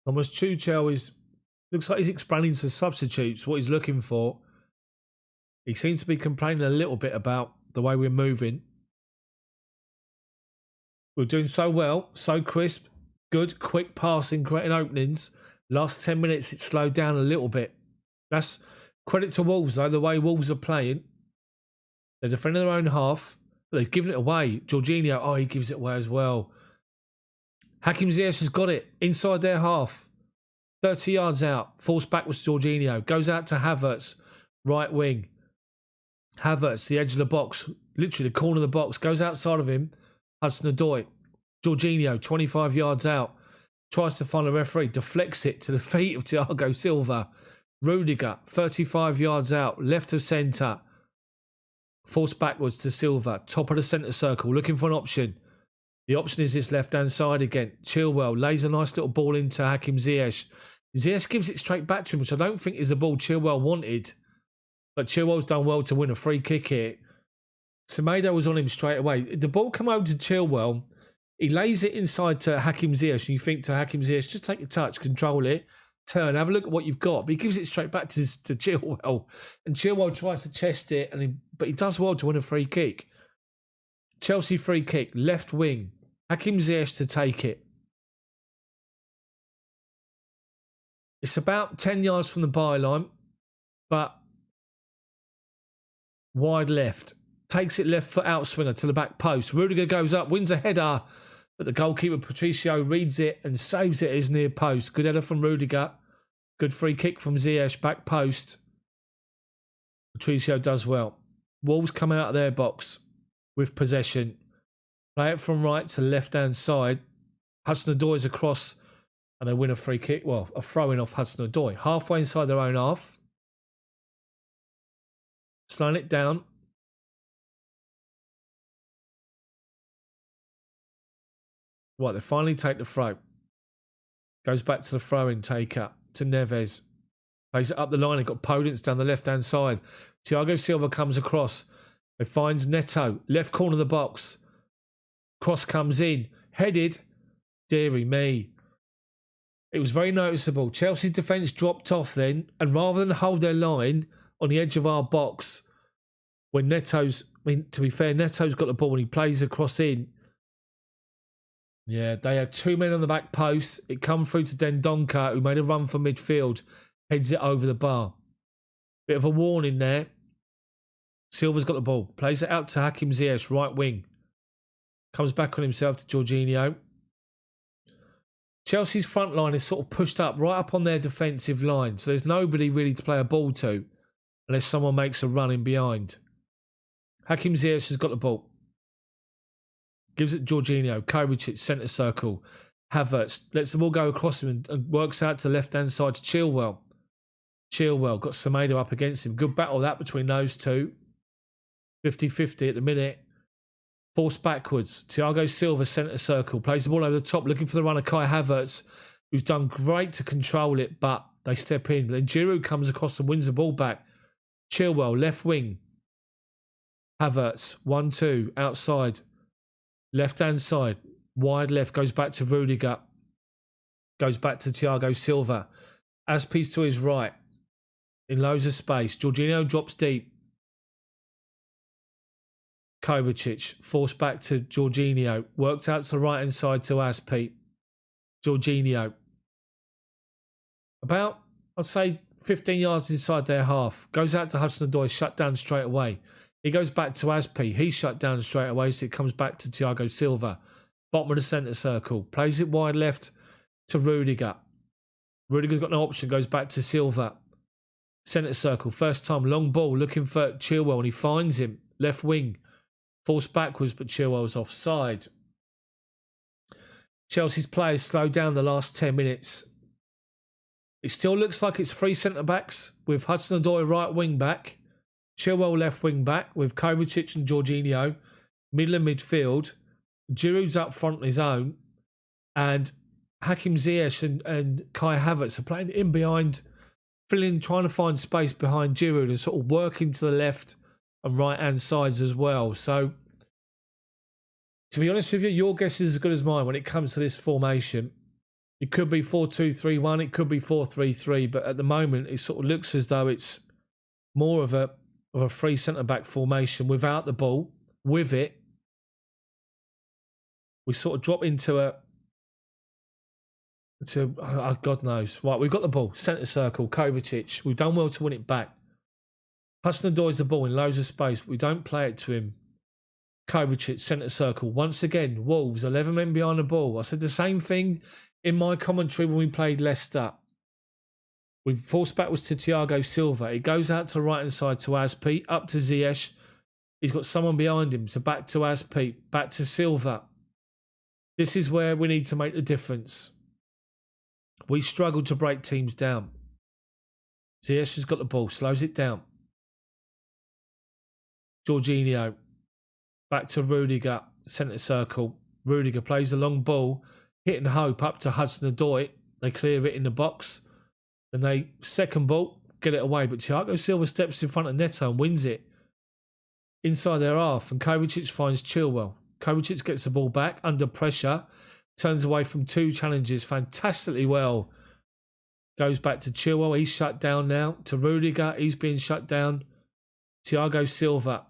Thomas Tuchel looks like he's explaining to substitutes what he's looking for. He seems to be complaining a little bit about the way we're moving. We're doing so well, so crisp, good, quick passing, creating openings. Last 10 minutes, it slowed down a little bit. That's credit to Wolves, though, the way Wolves are playing. They're defending their own half, but they've given it away. Jorginho, he gives it away as well. Hakim Ziyech has got it inside their half. 30 yards out, forced backwards to Jorginho. Goes out to Havertz, right wing. Havertz, the edge of the box, literally the corner of the box, goes outside of him. Hudson-Odoi. Jorginho, 25 yards out. Tries to find a referee, deflects it to the feet of Thiago Silva. Rudiger, 35 yards out, left of centre. Forced backwards to Silva, top of the centre circle, looking for an option. The option is this left-hand side again. Chilwell lays a nice little ball into Hakim Ziyech. Ziyech gives it straight back to him, which I don't think is the ball Chilwell wanted. But Chilwell's done well to win a free kick here. Semedo was on him straight away. The ball come over to Chilwell. He lays it inside to Hakim Ziyech, and you think to Hakim Ziyech, just take a touch, control it, turn, have a look at what you've got. But he gives it straight back to Chilwell. And Chilwell tries to chest it, but he does well to win a free kick. Chelsea free kick, left wing. Hakim Ziyech to take it. It's about 10 yards from the byline, but wide left. Takes it left foot outswinger to the back post. Rudiger goes up, wins a header, but the goalkeeper Patricio reads it and saves it at his near post. Good header from Rudiger. Good free kick from Ziyech, back post. Patricio does well. Wolves come out of their box with possession. Play it from right to left-hand side. Hudson-Odoi is across and they win a free kick. Well, a throw-in off Hudson-Odoi. Halfway inside their own half. Slowing it down. Right, they finally take the throw. Goes back to the throw-in taker, to Neves. Plays it up the line. They've got Podence down the left-hand side. Thiago Silva comes across. He finds Neto, left corner of the box. Cross comes in. Headed. Deary me. It was very noticeable. Chelsea's defence dropped off then, and rather than hold their line on the edge of our box, when to be fair, Neto's got the ball and he plays the cross in. Yeah, they had two men on the back post. It come through to Dendoncker, who made a run for midfield. Heads it over the bar. Bit of a warning there. Silva's got the ball. Plays it out to Hakim Ziyech, right wing. Comes back on himself to Jorginho. Chelsea's front line is sort of pushed up, right up on their defensive line. So there's nobody really to play a ball to unless someone makes a run in behind. Hakim Ziyech has got the ball. Gives it Jorginho. Kovacic, centre circle. Havertz lets the ball go across him and works out to the left-hand side to Chilwell. Chilwell got Semedo up against him. Good battle that between those two. 50-50 at the minute. Forced backwards. Thiago Silva, centre circle. Plays the ball over the top, looking for the runner, Kai Havertz, who's done great to control it, but they step in. But then Giroud comes across and wins the ball back. Chilwell, left wing. Havertz, 1-2, outside. Left-hand side. Wide left, goes back to Rudiger. Goes back to Thiago Silva. Aspie's to his right. In loads of space. Jorginho drops deep. Kovacic, forced back to Jorginho. Worked out to the right-hand side to Aspie. Jorginho. About, I'd say, 15 yards inside their half. Goes out to Hudson-Odoi, shut down straight away. He goes back to Aspie. He's shut down straight away, so it comes back to Thiago Silva. Bottom of the centre circle. Plays it wide left to Rudiger. Rudiger's got no option. Goes back to Silva. Centre circle. First time. Long ball. Looking for Chilwell, and he finds him. Left wing. Forced backwards, but Chilwell's offside. Chelsea's players slowed down the last 10 minutes. It still looks like it's three centre-backs with Hudson-Odoi right wing-back, Chilwell left wing-back with Kovacic and Jorginho, middle and midfield. Giroud's up front on his own, and Hakim Ziyech and Kai Havertz are playing in behind, trying to find space behind Giroud and sort of working to the left and right-hand sides as well. So, to be honest with you, your guess is as good as mine when it comes to this formation. It could be 4-2-3-1, it could be 4-3-3, but at the moment it sort of looks as though it's more of a free centre-back formation without the ball. With it, we sort of drop into God knows. Right, we've got the ball, centre circle, Kovacic. We've done well to win it back. Hudson-Odoi's the ball in loads of space, but we don't play it to him. Kovacic, centre circle. Once again, Wolves, 11 men behind the ball. I said the same thing in my commentary when we played Leicester. We forced backwards to Thiago Silva. It goes out to the right-hand side to Aspi, up to Ziyech. He's got someone behind him, so back to Aspi, back to Silva. This is where we need to make the difference. We struggle to break teams down. Ziyech has got the ball, slows it down. Jorginho, back to Rudiger, centre circle. Rudiger plays the long ball, hitting hope up to Hudson-Odoi. They clear it in the box. Then they second ball, get it away. But Thiago Silva steps in front of Neto and wins it inside their half. And Kovacic finds Chilwell. Kovacic gets the ball back under pressure. Turns away from two challenges fantastically well. Goes back to Chilwell. He's shut down now. To Rudiger. He's being shut down. Thiago Silva.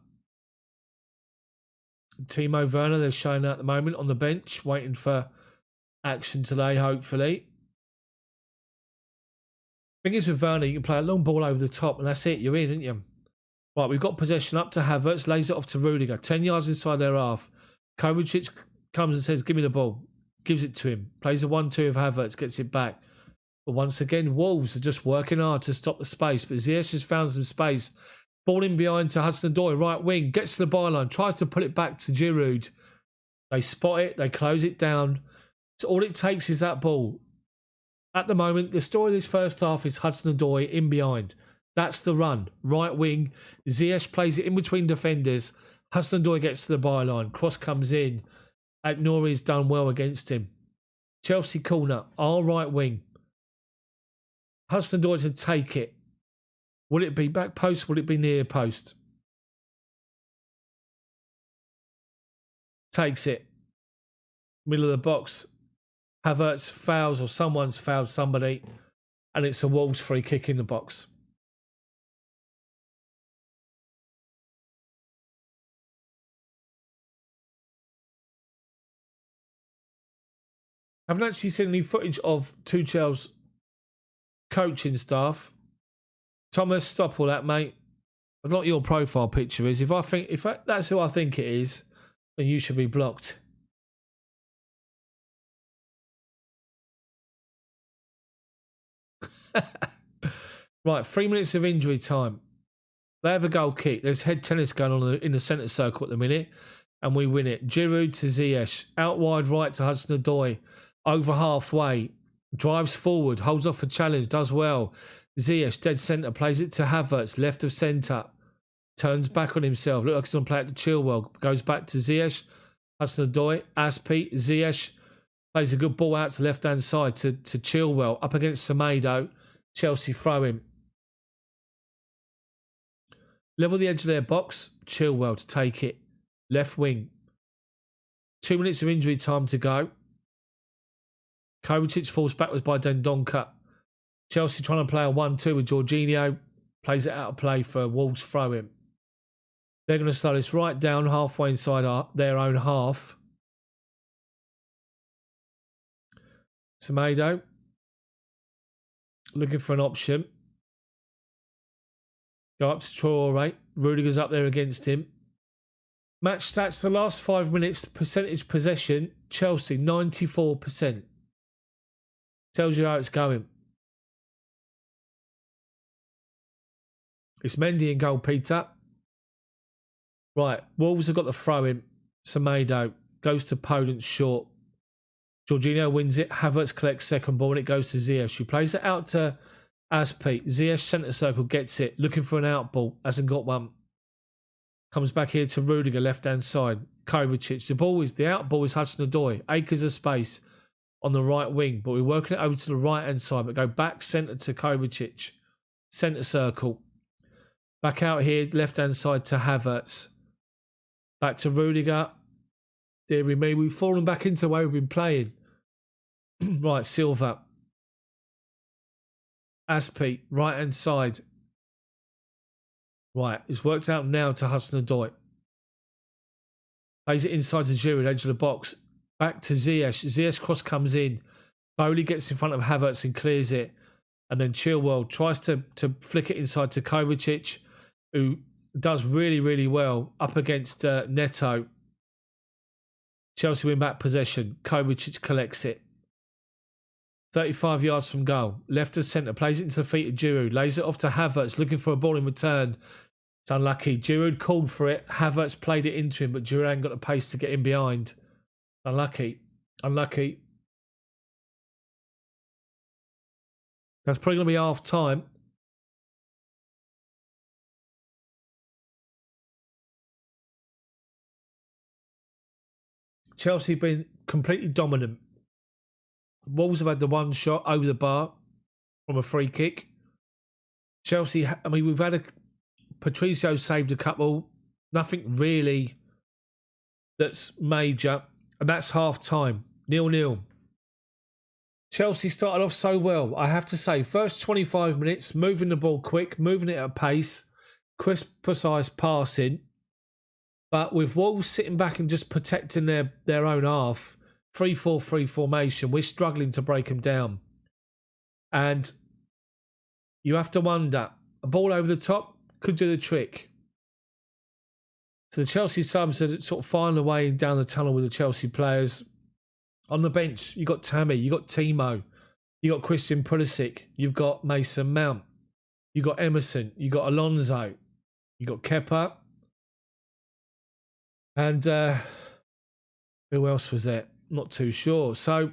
Timo Werner, they're showing at the moment on the bench, waiting for action today, hopefully. Thing is with Werner, you can play a long ball over the top and that's it, you're in, aren't you? Right, we've got possession up to Havertz, lays it off to Rudiger, 10 yards inside their half. Kovacic comes and says, give me the ball. Gives it to him. Plays a 1-2 of Havertz, gets it back. But once again, Wolves are just working hard to stop the space. But Ziyech has found some space. Ball in behind to Hudson-Odoi, right wing, gets to the byline, tries to put it back to Giroud. They spot it, they close it down. So all it takes is that ball. At the moment, the story of this first half is Hudson-Odoi in behind. That's the run. Right wing, Ziyech plays it in between defenders. Hudson-Odoi gets to the byline. Cross comes in. Nouri's done well against him. Chelsea corner, our right wing. Hudson-Odoi to take it. Will it be back post? Will it be near post? Takes it. Middle of the box. Havertz fouls, or someone's fouled somebody, and it's a Wolves free kick in the box. I haven't actually seen any footage of Tuchel's coaching staff. Thomas, stop all that, mate. I don't know what your profile picture is. If that's who I think it is, then you should be blocked. Right, 3 minutes of injury time. They have a goal kick. There's head tennis going on in the centre circle at the minute, and we win it. Giroud to Ziyech. Out wide right to Hudson-Odoi. Over halfway. Drives forward. Holds off a challenge. Does well. Ziyech, dead centre. Plays it to Havertz. Left of centre. Turns back on himself. Looks like he's going to play it to Chilwell. Goes back to Ziyech. Hudson-Odoi. Aspi. Ziyech. Plays a good ball out to left-hand side to Chilwell. Up against Semedo. Chelsea throw him. Level the edge of their box. Chilwell to take it. Left wing. 2 minutes of injury time to go. Kovacic falls backwards by Dendonka. Chelsea trying to play a 1-2 with Jorginho. Plays it out of play for Wolves throw in. They're going to slow this right down halfway inside their own half. Semedo. Looking for an option. Go up to Traore. Rudiger's up there against him. Match stats, the last 5 minutes, percentage possession, Chelsea, 94%. Tells you how it's going. It's Mendy in goal, Peter. Right, Wolves have got the throw in. Semedo goes to Podence short. Jorginho wins it. Havertz collects second ball and it goes to Ziyech. She plays it out to Aspi. Ziyech centre circle gets it. Looking for an out ball. Hasn't got one. Comes back here to Rudiger, left hand side. Kovacic. The out ball is Hudson-Odoi. Acres of space on the right wing, but we're working it over to the right hand side. But go back centre to Kovacic. Centre circle. Back out here, left hand side to Havertz. Back to Rudiger. Deary me, we've fallen back into the way we've been playing. Right, Silva. Aspi, right hand side. Right, it's worked out now to Hudson-Odoi. Plays it inside to Giroud, edge of the box. Back to Ziyech. Ziyech cross comes in. Bowley gets in front of Havertz and clears it. And then Chilwell tries to flick it inside to Kovacic, who does really, really well up against Neto. Chelsea win back possession. Kovacic collects it. 35 yards from goal. Left of centre. Plays it into the feet of Giroud. Lays it off to Havertz. Looking for a ball in return. It's unlucky. Giroud called for it. Havertz played it into him, but Giroud ain't got the pace to get in behind. Unlucky. Unlucky. That's probably going to be half time. Chelsea have been completely dominant. Wolves have had the one shot over the bar from a free kick. Chelsea, I mean, we've had Patricio saved a couple. Nothing really that's major. And that's half time. 0-0. Chelsea started off so well, I have to say. First 25 minutes, moving the ball quick, moving it at pace, crisp, precise passing. But with Wolves sitting back and just protecting their own half, 3-4-3 formation, we're struggling to break them down. And you have to wonder, a ball over the top could do the trick. So the Chelsea subs are sort of finding a way down the tunnel with the Chelsea players. On the bench, you got Tammy, you got Timo, you got Christian Pulisic, you've got Mason Mount, you got Emerson, you got Alonso, you got Kepa, and who else was there? Not too sure. So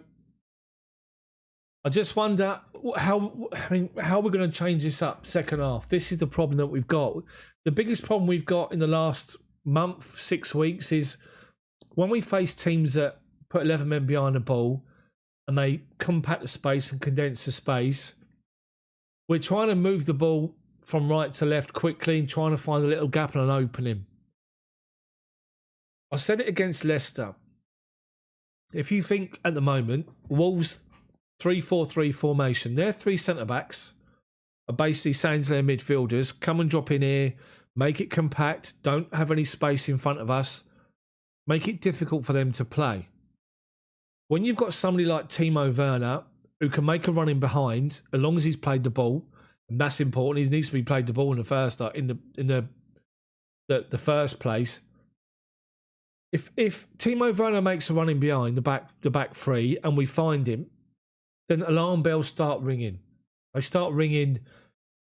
I just wonder how we're going to change this up second half. This is the problem that we've got. The biggest problem we've got in the last month, 6 weeks, is when we face teams that put 11 men behind the ball and they compact the space and condense the space, we're trying to move the ball from right to left quickly and trying to find a little gap and an opening. I said it against Leicester. If you think at the moment, Wolves 3-4-3 formation, their three centre-backs are basically saying to their midfielders, come and drop in here, make it compact, don't have any space in front of us, make it difficult for them to play. When you've got somebody like Timo Werner, who can make a run in behind, as long as he's played the ball, and that's important, he needs to be played the ball in the first the first place. If Timo Werner makes a run in behind the back three and we find him, then alarm bells start ringing. They start ringing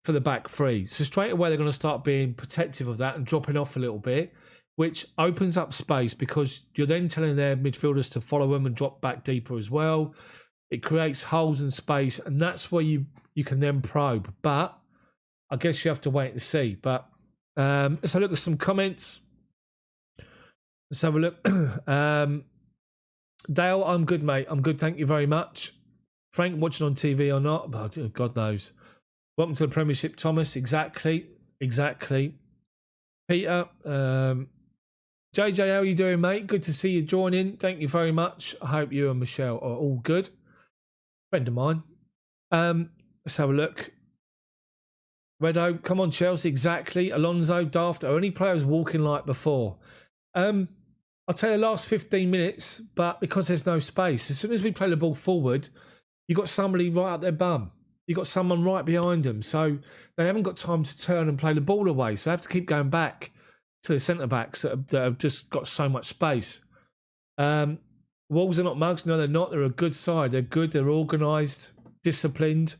for the back three. So straight away they're going to start being protective of that and dropping off a little bit, which opens up space because you're then telling their midfielders to follow them and drop back deeper as well. It creates holes in space, and that's where you can then probe. But I guess you have to wait and see. But let's have a look at some comments. Let's have a look. Dale, I'm good, mate. I'm good, thank you very much. Frank, watching on TV or not? Oh, God knows. Welcome to the Premiership, Thomas. Exactly. Peter, JJ, how are you doing, mate? Good to see you joining. Thank you very much. I hope you and Michelle are all good. Friend of mine. Let's have a look. Redo, come on, Chelsea. Exactly. Alonso, Daft, are any players walking like before? I'll tell you the last 15 minutes, but because there's no space, as soon as we play the ball forward, you've got somebody right up their bum. You've got someone right behind them. So they haven't got time to turn and play the ball away. So they have to keep going back to the centre-backs that have just got so much space. Wolves are not mugs. No, they're not. They're a good side. They're good. They're organised, disciplined.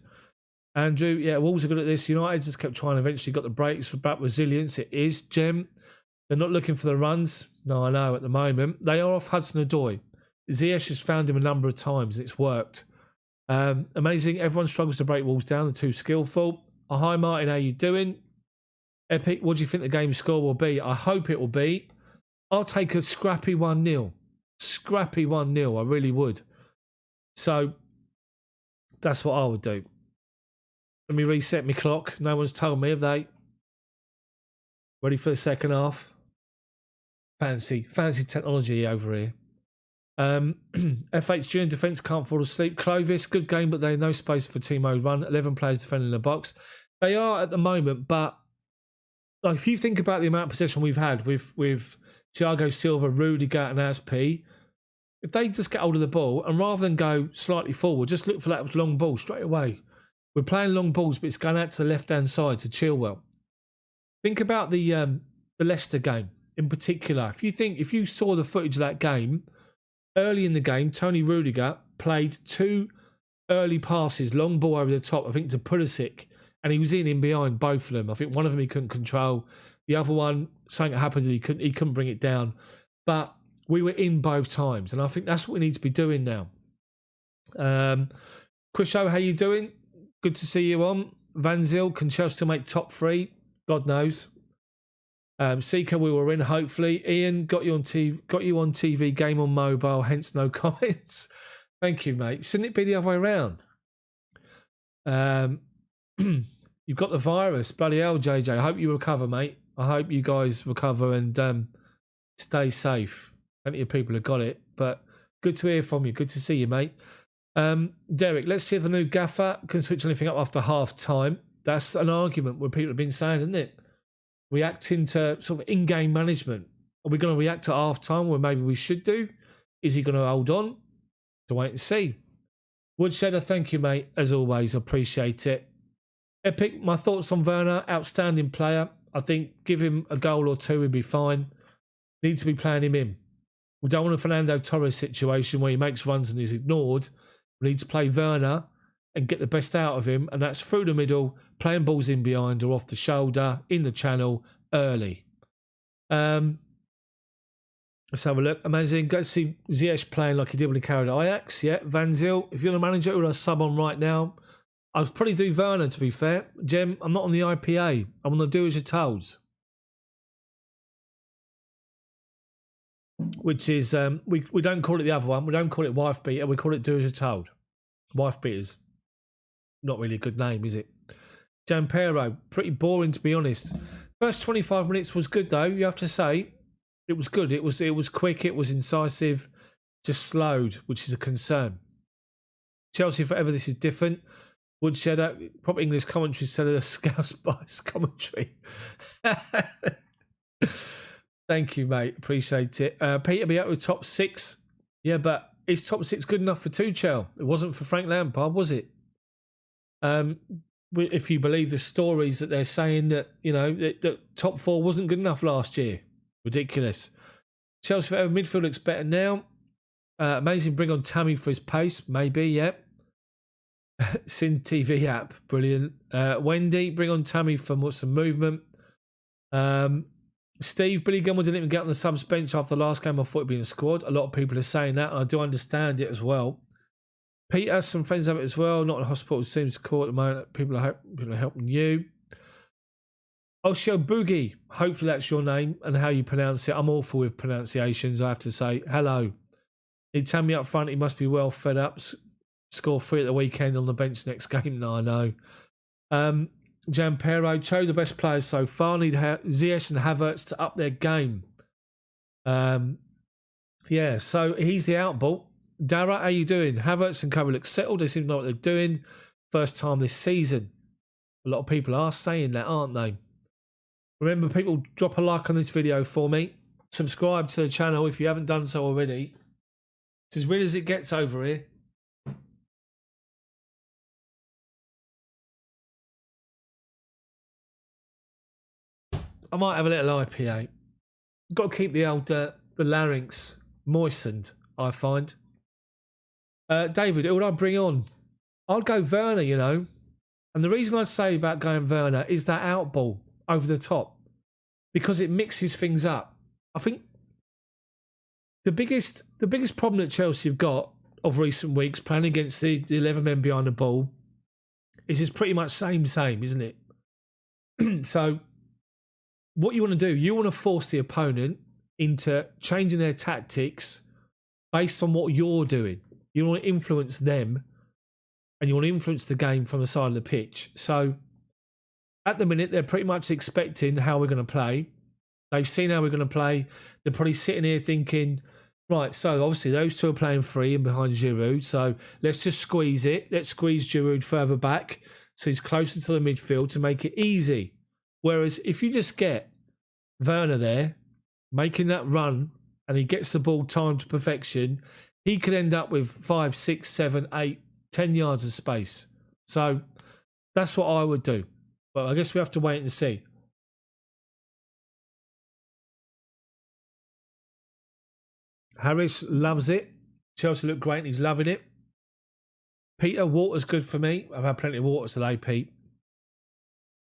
Andrew, yeah, Wolves are good at this. United just kept trying. Eventually got the breaks. About resilience. It is, Jem. They're not looking for the runs. No, I know at the moment. They are off Hudson-Odoi. Ziyech has found him a number of times and it's worked. Amazing. Everyone struggles to break Wolves down. They're too skillful. Hi, Martin. How you doing? Epic. What do you think the game score will be? I hope it will be. I'll take a scrappy 1-0. Scrappy 1-0. I really would. So that's what I would do. Let me reset my clock. No one's told me, have they? Ready for the second half. Fancy technology over here. FHG in defence can't fall asleep. Clovis, good game, but there's no space for team mode run. 11 players defending the box. They are at the moment, but like if you think about the amount of possession we've had with Thiago Silva, Rudiger and Aspi, if they just get hold of the ball and rather than go slightly forward, just look for that long ball straight away. We're playing long balls, but it's going out to the left-hand side to Chilwell. Think about the Leicester game in particular. If you saw the footage of that game, early in the game, Tony Rudiger played 2 early passes, long ball over the top, I think to Pulisic, and he was in behind both of them. I think one of them he couldn't control. The other one, something happened and he couldn't bring it down. But we were in both times, and I think that's what we need to be doing now. Chriso, how you doing? Good to see you on. Van Zyl, can Chelsea still make top 3? God knows. Seeker, we were in, hopefully. Ian, got you on TV, game on mobile, hence no comments. Thank you, mate. Shouldn't it be the other way around? You've got the virus. Bloody hell, JJ. I hope you recover, mate. I hope you guys recover and stay safe. Plenty of people have got it, but good to hear from you. Good to see you, mate. Derek, let's see if the new gaffer can switch anything up after half time. That's an argument where people have been saying, isn't it? Reacting to sort of in-game management. Are we going to react at half time where maybe we should do? Is he going to hold on? To wait and see. Woodshedder, thank you, mate. As always, appreciate it. Epic, my thoughts on Werner, outstanding player. I think give him a goal or two, he'd be fine. Need to be playing him in. We don't want a Fernando Torres situation where he makes runs and he's ignored. We need to play Werner and get the best out of him, and that's through the middle, playing balls in behind or off the shoulder, in the channel, early. Let's have a look. Amazing. Go to see Ziyech playing like he did when he carried Ajax. Yeah, Van Zyl, if you're the manager, would I sub on right now? I'd probably do Werner, to be fair. Jem, I'm not on the IPA. I'm on the do as you're told. Which is, we don't call it the other one. We don't call it wife beater. We call it do as you're told. Wife beater's not really a good name, is it? Jampero, pretty boring to be honest. First 25 minutes was good though, you have to say. It was good. It was quick, it was incisive, just slowed, which is a concern. Chelsea forever, this is different. Woodshedder, proper English commentary instead of the Scouse bias commentary. Thank you, mate. Appreciate it. Peter be out with top 6. Yeah, but is top 6 good enough for Tuchel? It wasn't for Frank Lampard, was it? If you believe the stories that they're saying that, you know, that top 4 wasn't good enough last year. Ridiculous. Chelsea forever, midfield looks better now. Amazing, bring on Tammy for his pace. Maybe, yeah. Sin TV app, brilliant. Wendy, bring on Tammy for some movement. Steve, Billy Gilmore didn't even get on the subs bench after the last game. I thought he'd be in the squad. A lot of people are saying that, and I do understand it as well. Peter, some friends have it as well. Not in hospital, it seems cool at the moment. People are helping you. Oshio Boogie, hopefully that's your name and how you pronounce it. I'm awful with pronunciations, I have to say. Hello. Need Tammy up front. He must be well fed up. Score 3 at the weekend on the bench next game. No, I know. Jampero, Cho, the best players so far. Need Ziyech and Havertz to up their game. Yeah, so he's the outball. Dara, how you doing? Havertz and Kobe look settled. They seem to know what they're doing. First time this season. A lot of people are saying that, aren't they? Remember, people, drop a like on this video for me. Subscribe to the channel if you haven't done so already. It's as real as it gets over here. I might have a little IPA. Got to keep the old the larynx moistened, I find. David, who would I bring on? I'd go Werner, you know. And the reason I say about going Werner is that out ball over the top. Because it mixes things up. I think the biggest problem that Chelsea have got of recent weeks playing against the 11 men behind the ball is it's pretty much same, isn't it? So what you want to do, you want to force the opponent into changing their tactics based on what you're doing. You want to influence them and you want to influence the game from the side of the pitch. So at the minute, they're pretty much expecting how we're going to play. They've seen how we're going to play. They're probably sitting here thinking, right, so obviously those two are playing free and behind Giroud, so let's just squeeze it. Let's squeeze Giroud further back so he's closer to the midfield to make it easy. Whereas if you just get Werner there, making that run, and he gets the ball timed to perfection, he could end up with 5, 6, 7, 8, 10 yards of space. So that's what I would do. But I guess we have to wait and see. Harris loves it. Chelsea look great and he's loving it. Peter, water's good for me. I've had plenty of water today, Pete.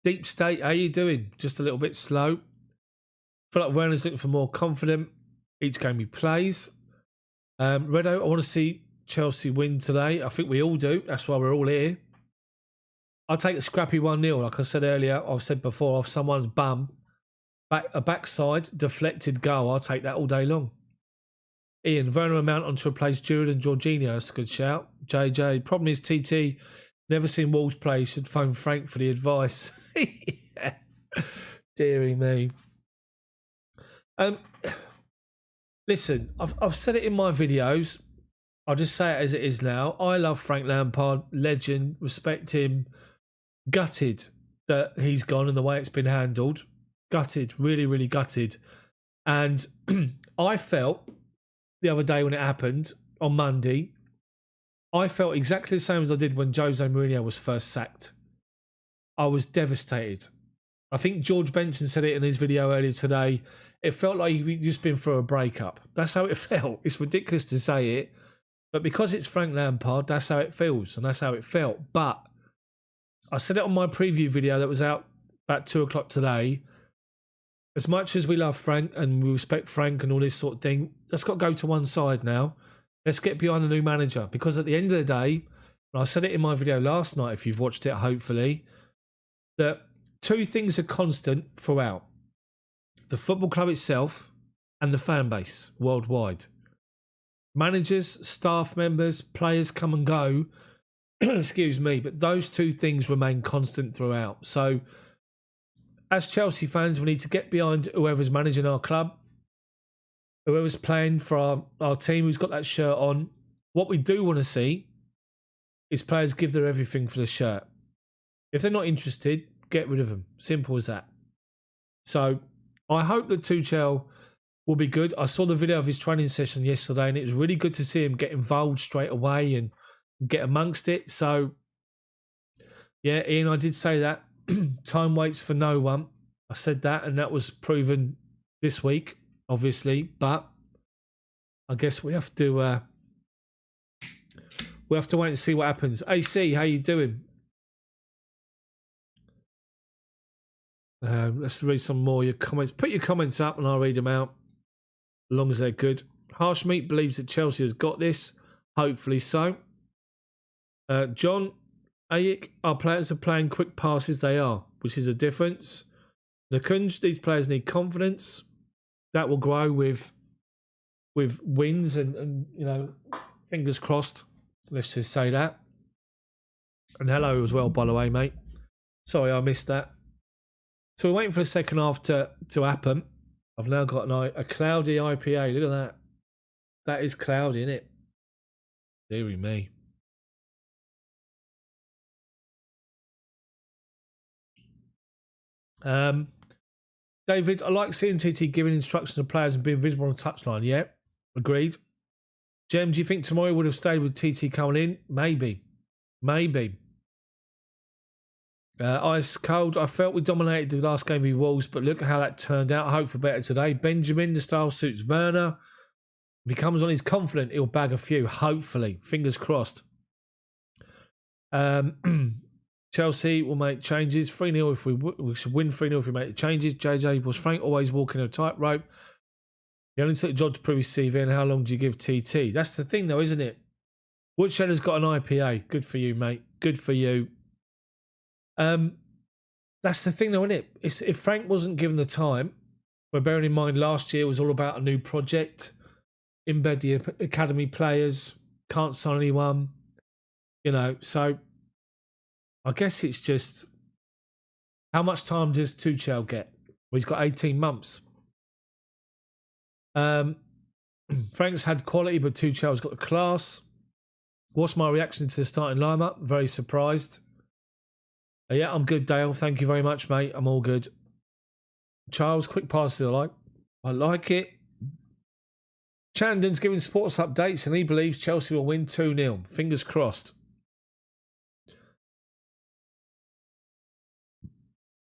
Deep State, how you doing? Just a little bit slow. Feel like Werner's looking for more confident each game he plays. Redo, I want to see Chelsea win today. I think we all do. That's why we're all here. I'll take a scrappy 1-0. Like I said earlier, I've said before, off someone's bum. A backside, deflected goal. I'll take that all day long. Ian, Werner and Mount on to replace Giroud and Jorginho. That's a good shout. JJ, problem is TT, never seen Wolves play. Should phone Frank for the advice. Yeah. Deary me. Listen, I've said it in my videos. I'll just say it as it is now. I love Frank Lampard, legend, respect him. Gutted that he's gone and the way it's been handled. Gutted, really, really gutted. And I felt the other day when it happened, on Monday, I felt exactly the same as I did when Jose Mourinho was first sacked. I was devastated. I think George Benson said it in his video earlier today. It felt like he'd just been through a breakup. That's how it felt. It's ridiculous to say it, but because it's Frank Lampard, that's how it feels and that's how it felt. But I said it on my preview video that was out about 2 o'clock today. As much as we love Frank and we respect Frank and all this sort of thing, that's got to go to one side now. Let's get behind the new manager. Because at the end of the day, and I said it in my video last night, if you've watched it, hopefully, that two things are constant throughout. The football club itself and the fan base worldwide. Managers, staff members, players come and go. Excuse me, but those two things remain constant throughout. So, as Chelsea fans, we need to get behind whoever's managing our club, whoever's playing for our team who's got that shirt on. What we do want to see is players give their everything for the shirt. If they're not interested, get rid of them. Simple as that. So, I hope that Tuchel will be good. I saw the video of his training session yesterday and it was really good to see him get involved straight away and get amongst it. So, yeah, Ian, I did say that. Time waits for no one. I said that and that was proven this week, obviously. But I guess we have to wait and see what happens. AC, how you doing? Let's read some more of your comments. Put your comments up and I'll read them out. As long as they're good. Harsh Meat believes that Chelsea has got this. Hopefully so. John Ayik, our players are playing quick passes. They are, which is a difference. Nakunj, these players need confidence. That will grow with wins and you know, fingers crossed. Let's just say that. And hello as well, by the way, mate. Sorry, I missed that. So we're waiting for the second half to happen. I've now got a cloudy IPA. Look at that. That is cloudy, isn't it? Deary me. David, I like seeing TT giving instructions to players and being visible on the touchline. Yeah, agreed. Jem, do you think tomorrow would have stayed with TT coming in? Maybe. Ice cold. I felt we dominated the last game with Wolves, but look at how that turned out. I hope for better today. Benjamin, the style suits Werner. If he comes on, he's confident he'll bag a few. Hopefully, fingers crossed. Chelsea will make changes. 3-0 if we should win 3-0 if we make the changes. JJ, was Frank always walking a tightrope? He only took a job to prove his CV, and how long do you give TT? That's the thing, though, isn't it? Woodshedder's got an IPA. Good for you, mate. Good for you. That's the thing, though, isn't it? If Frank wasn't given the time, but bearing in mind last year was all about a new project, embed the academy players, can't sign anyone, you know. So I guess it's just how much time does Tuchel get? Well, he's got 18 months. Frank's had quality, but Tuchel's got the class. What's my reaction to the starting lineup? Very surprised. Yeah, I'm good, Dale. Thank you very much, mate. I'm all good. Charles, quick passes I like it. Chandon's giving sports updates and he believes Chelsea will win 2-0. Fingers crossed.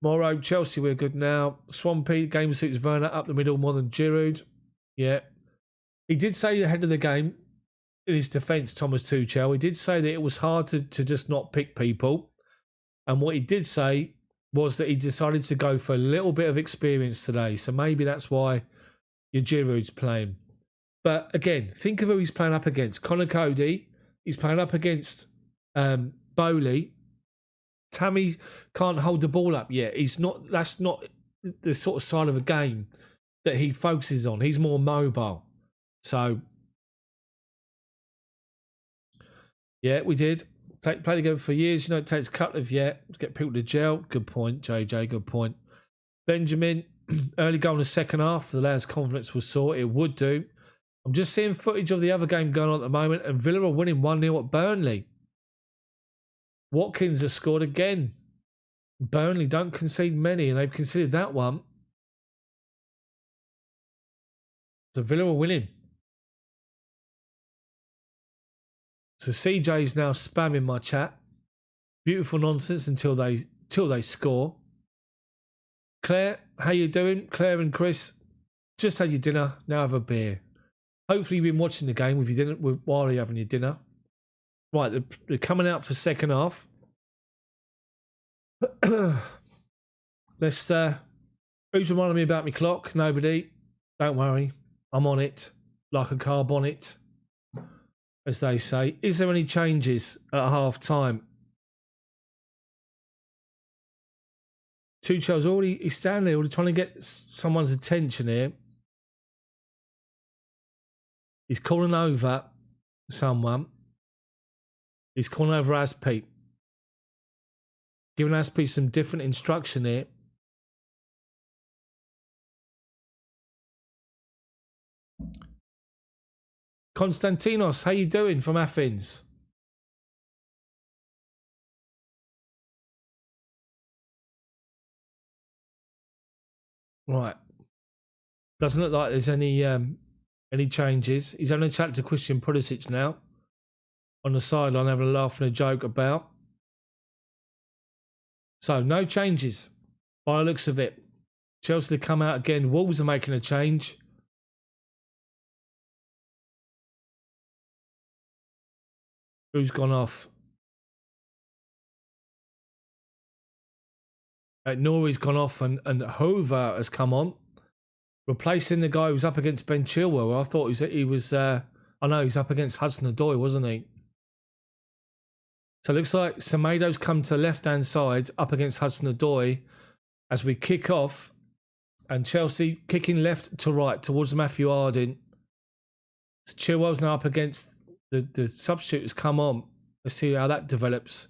Morrow, Chelsea, we're good now. Swampy, game suits Werner up the middle more than Giroud. Yeah. He did say ahead of the game, in his defence, Thomas Tuchel, he did say that it was hard to just not pick people. And what he did say was that he decided to go for a little bit of experience today. So maybe that's why your Giroud's playing. But again, think of who he's playing up against. Connor Cody, he's playing up against Bowley. Tammy can't hold the ball up yet. That's not the sort of side of a game that he focuses on. He's more mobile. So, yeah, we did. Played together for years. You know, it takes a couple of to get people to gel. Good point, JJ. Good point. Benjamin, early goal in the second half. The lad's confidence was sore. It would do. I'm just seeing footage of the other game going on at the moment, and Villa are winning 1-0 at Burnley. Watkins has scored again. Burnley don't concede many, and they've conceded that one. So Villa are winning. So CJ's now spamming my chat. Beautiful nonsense until they score. Claire, how you doing? Claire and Chris, just had your dinner. Now have a beer. Hopefully you've been watching the game if you didn't while you're having your dinner. Right, they're coming out for second half. Let's. Who's reminding me about my clock? Nobody. Don't worry, I'm on it like a car bonnet, as they say. Is there any changes at half time? Tuchel's he's standing there, already trying to get someone's attention here. He's calling over someone. He's calling over Aspi. Giving Aspi some different instruction here. Konstantinos, how you doing from Athens? Right. Doesn't look like there's any changes. He's having a chat to Christian Pulisic now. On the sideline, having a laugh and a joke about. So, no changes by the looks of it. Chelsea come out again. Wolves are making a change. Who's gone off? Nori's gone off and Hoover has come on. Replacing the guy who was up against Ben Chilwell. I thought he was I know he's up against Hudson-Odoi, wasn't he? So it looks like Semedo's come to left-hand side up against Hudson-Odoi as we kick off. And Chelsea kicking left to right towards Matthew Harding. So Chilwell's now up against the substitute has come on. Let's see how that develops.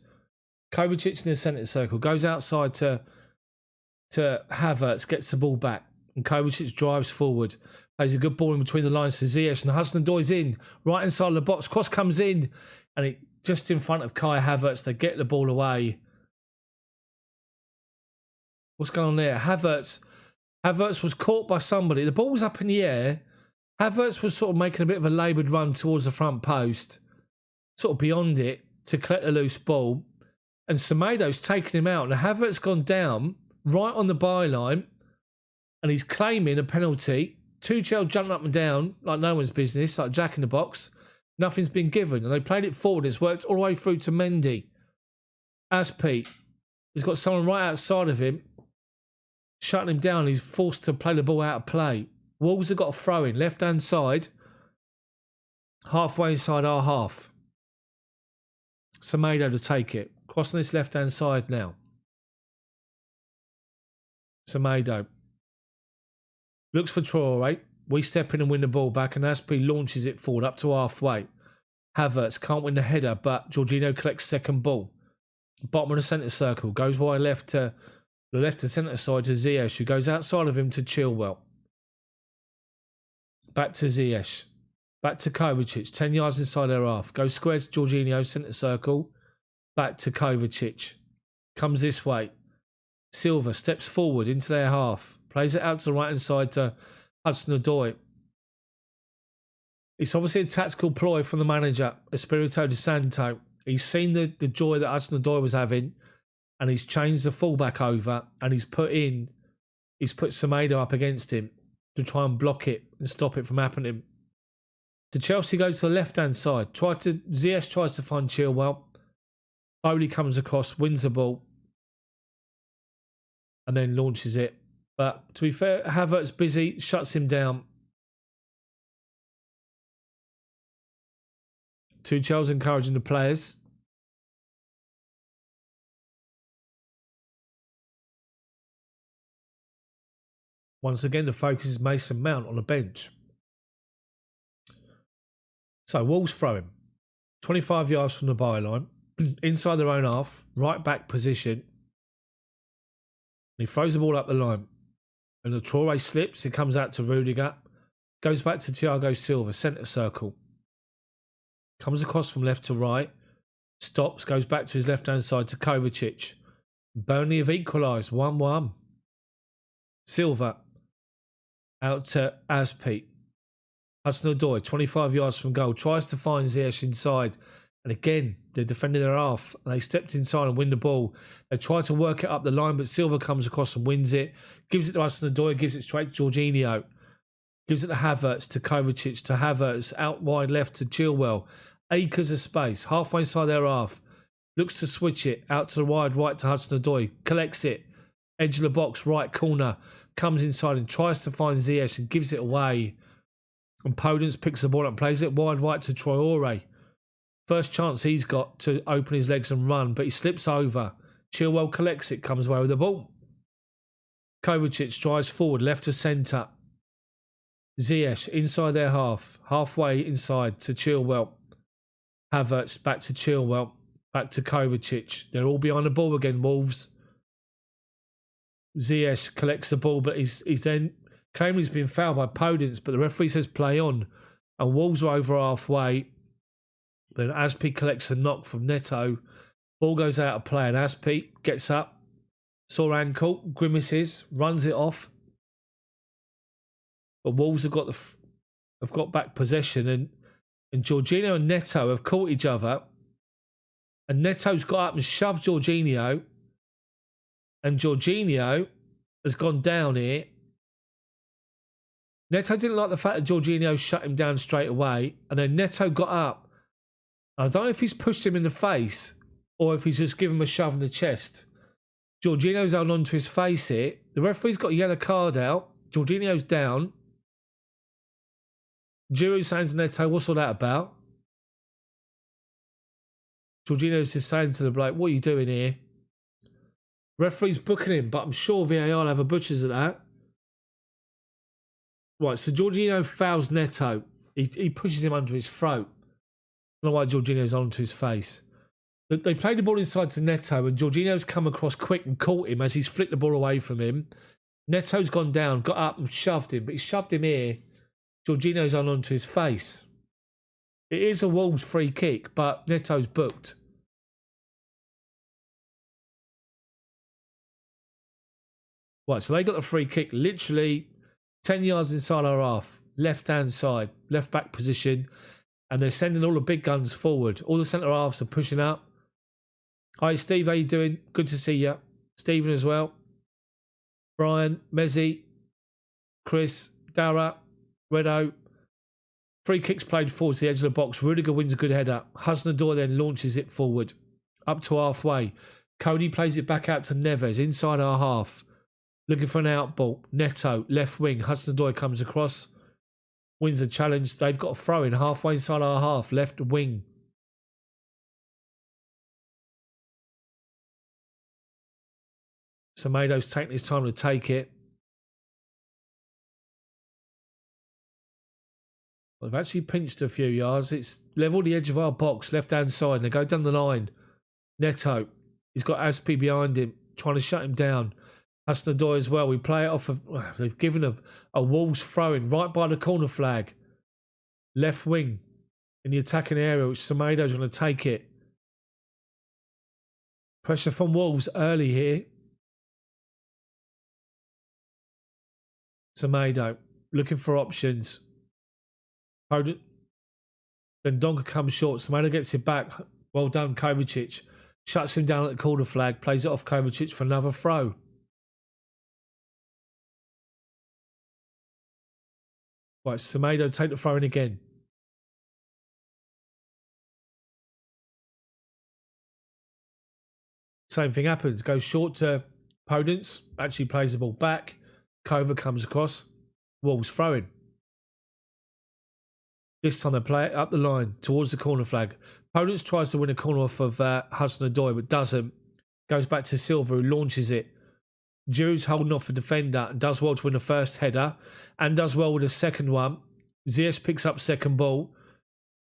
Kovacic in the centre circle. Goes outside to Havertz. Gets the ball back. And Kovacic drives forward. Plays a good ball in between the lines to Ziyech. And Hudson-Odoi's in. Right inside the box. Cross comes in. And it just in front of Kai Havertz. They get the ball away. What's going on there? Havertz was caught by somebody. The ball was up in the air. Havertz was sort of making a bit of a laboured run towards the front post. Sort of beyond it to collect a loose ball. And Semedo's taken him out. And Havertz gone down right on the byline. And he's claiming a penalty. Tuchel jumping up and down like no one's business, like Jack in the Box. Nothing's been given. And they played it forward. It's worked all the way through to Mendy. Aspi. He's got someone right outside of him. Shutting him down. He's forced to play the ball out of play. Wolves have got a throw in left hand side, halfway inside our half. Semedo to take it. Crossing this left hand side now. Semedo looks for Traore. We step in and win the ball back, and Aspi launches it forward up to halfway. Havertz can't win the header, but Jorginho collects second ball. Bottom of the centre circle. Goes wide left to the left to centre side to Ziyech, who goes outside of him to Chilwell. Back to Ziyech. Back to Kovacic. 10 yards inside their half. Goes square to Jorginho, centre circle. Back to Kovacic. Comes this way. Silva steps forward into their half. Plays it out to the right hand side to Hudson-Odoi. It's obviously a tactical ploy from the manager, Espirito de Santo. He's seen the joy that Hudson-Odoi was having, and he's changed the fullback over, and he's put Semedo up against him to try and block it and stop it from happening. The Chelsea goes to the left-hand side. Ziyech tries to find Chilwell. Bowley comes across, wins the ball, and then launches it. But to be fair, Havertz busy, shuts him down. Tuchel's encouraging the players. Once again, the focus is Mason Mount on the bench. So Wolves throw him 25 yards from the byline, inside their own half, right back position. And he throws the ball up the line. And the Traore slips, it comes out to Rudiger, goes back to Thiago Silva, centre circle. Comes across from left to right, stops, goes back to his left-hand side to Kovacic. Burnley have equalised 1-1. Silva out to Aspi. Hudson-Odoi, 25 yards from goal, tries to find Ziyech inside. And again, they're defending their half. And they stepped inside and win the ball. They try to work it up the line, but Silva comes across and wins it. Gives it to Hudson-Odoi, gives it straight to Jorginho. Gives it to Havertz, to Kovacic, to Havertz, out wide left to Chilwell. Acres of space, halfway inside their half. Looks to switch it, out to the wide right to Hudson-Odoi. Collects it, edge of the box, right corner. Comes inside and tries to find Ziyech and gives it away. And Podence picks the ball up and plays it wide right to Traore. First chance he's got to open his legs and run, but he slips over. Chilwell collects it, comes away with the ball. Kovacic drives forward, left to centre. Ziyech inside their half, halfway inside to Chilwell. Havertz back to Chilwell, back to Kovacic. They're all behind the ball again, Wolves. Ziyech collects the ball, but he's then claiming he's been fouled by Podence, but the referee says play on. And Wolves are over halfway. Then Aspi collects a knock from Neto. Ball goes out of play, and Aspi gets up, saw ankle, grimaces, runs it off. But Wolves have got back possession, and Jorginho and Neto have caught each other. And Neto's got up and shoved Jorginho. And Jorginho has gone down here. Neto didn't like the fact that Jorginho shut him down straight away. And then Neto got up. I don't know if he's pushed him in the face or if he's just given him a shove in the chest. Jorginho's held on to his face here. The referee's got a yellow card out. Jorginho's down. Giroud saying to Neto, what's all that about? Jorginho's just saying to the bloke, what are you doing here? Referee's booking him, but I'm sure VAR will have a butcher's at that. Right, so Jorginho fouls Neto. He pushes him under his throat. I don't know why Jorginho's onto his face. But they played the ball inside to Neto, and Jorginho's come across quick and caught him as he's flicked the ball away from him. Neto's gone down, got up and shoved him, but he shoved him here. Jorginho's onto his face. It is a Wolves free kick, but Neto's booked. Right, so they got the free kick literally 10 yards inside our half, left-hand side, left-back position, and they're sending all the big guns forward. All the centre-halves are pushing up. Hi, Steve, how you doing? Good to see you. Stephen as well. Brian, Mezzi, Chris, Dara, Redo. Free kicks played forward to the edge of the box. Rudiger wins a good header. Hudson-Odoi then launches it forward, up to halfway. Cody plays it back out to Neves, inside our half. Looking for an out ball. Neto, left wing. Hudson-Odoi comes across. Wins the challenge. They've got a throw in halfway inside our half. Left wing. Semedo's taking his time to take it. They've actually pinched a few yards. It's level the edge of our box, left-hand side. And they go down the line. Neto. He's got Aspi behind him, trying to shut him down. Hudson-Odoi as well. We play it off of... They've given a Wolves throw-in right by the corner flag. Left wing in the attacking area, which Semedo's going to take it. Pressure from Wolves early here. Semedo looking for options. Then Donka comes short. Semedo gets it back. Well done, Kovacic. Shuts him down at the corner flag. Plays it off Kovacic for another throw. Right, Semedo take the throw in again. Same thing happens. Goes short to Podence. Actually plays the ball back. Kova comes across. Wolves throwing. This time they play it up the line towards the corner flag. Podence tries to win a corner off of Hudson-Odoi, but doesn't. Goes back to Silva, who launches it. Giroud's holding off the defender and does well to win the first header and does well with the second one. Ziyech picks up second ball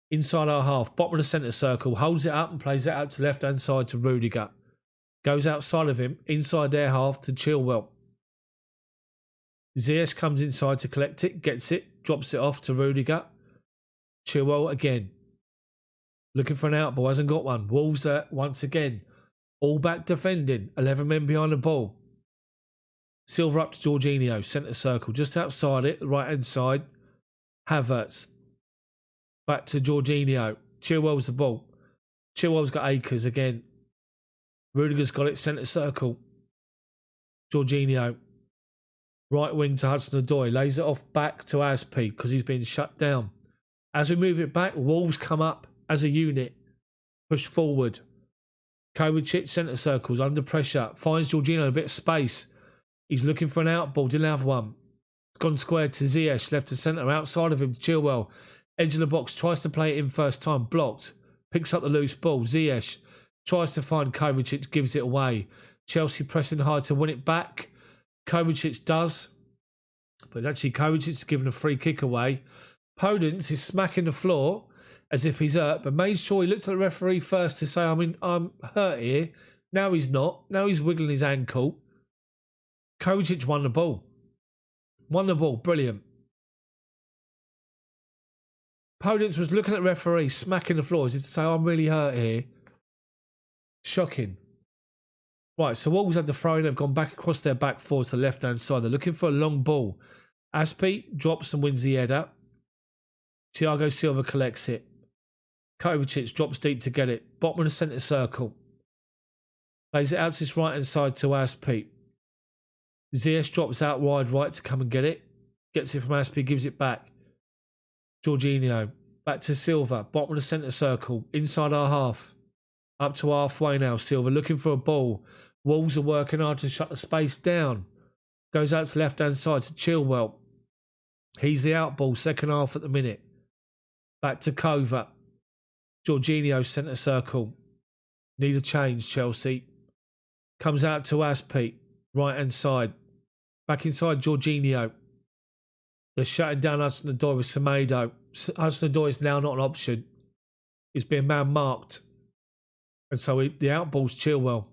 inside our half, bottom of the centre circle, holds it up and plays it out to left-hand side to Rudiger. Goes outside of him, inside their half to Chilwell. Ziyech comes inside to collect it, gets it, drops it off to Rudiger. Chilwell again. Looking for an out ball, hasn't got one. Wolves once again. All back defending, 11 men behind the ball. Silva up to Jorginho, centre circle, just outside it, right hand side. Havertz. Back to Jorginho. Chilwell's the ball. Chilwell's got Akers again. Rudiger's got it, centre circle. Jorginho. Right wing to Hudson-Odoi. Lays it off back to Aspi because he's been shut down. As we move it back, Wolves come up as a unit. Push forward. Kovacic, centre circles, under pressure. Finds Jorginho a bit of space. He's looking for an out ball. Didn't have one. It's gone square to Ziyech, left to centre. Outside of him to Chilwell. Edge of the box. Tries to play it in first time. Blocked. Picks up the loose ball. Ziyech tries to find Kovacic. Gives it away. Chelsea pressing hard to win it back. Kovacic does. But actually Kovacic is giving a free kick away. Podence is smacking the floor as if he's hurt. But made sure he looked at the referee first to say, I'm hurt here. Now he's not. Now he's wiggling his ankle. Kovacic won the ball. Won the ball. Brilliant. Podence was looking at the referee, smacking the floor as if to say, I'm really hurt here. Shocking. Right, so Wolves had the throw in. They've gone back across their back four to the left-hand side. They're looking for a long ball. Aspi drops and wins the header. Thiago Silva collects it. Kovacic drops deep to get it. Bottom of the centre circle. Plays it out to his right-hand side to Aspi. Ziyech drops out wide right to come and get it. Gets it from Aspi, gives it back. Jorginho. Back to Silva. Bottom of the centre circle. Inside our half. Up to halfway now. Silva looking for a ball. Wolves are working hard to shut the space down. Goes out to left-hand side to Chilwell. He's the out ball. Second half at the minute. Back to Kova. Jorginho, centre circle. Need a change, Chelsea. Comes out to Aspi. Right-hand side. Back inside Jorginho. They're shutting down Hudson-Odoi with Semedo. Hudson-Odoi is now not an option. He's being man-marked. And so the outball's Chilwell.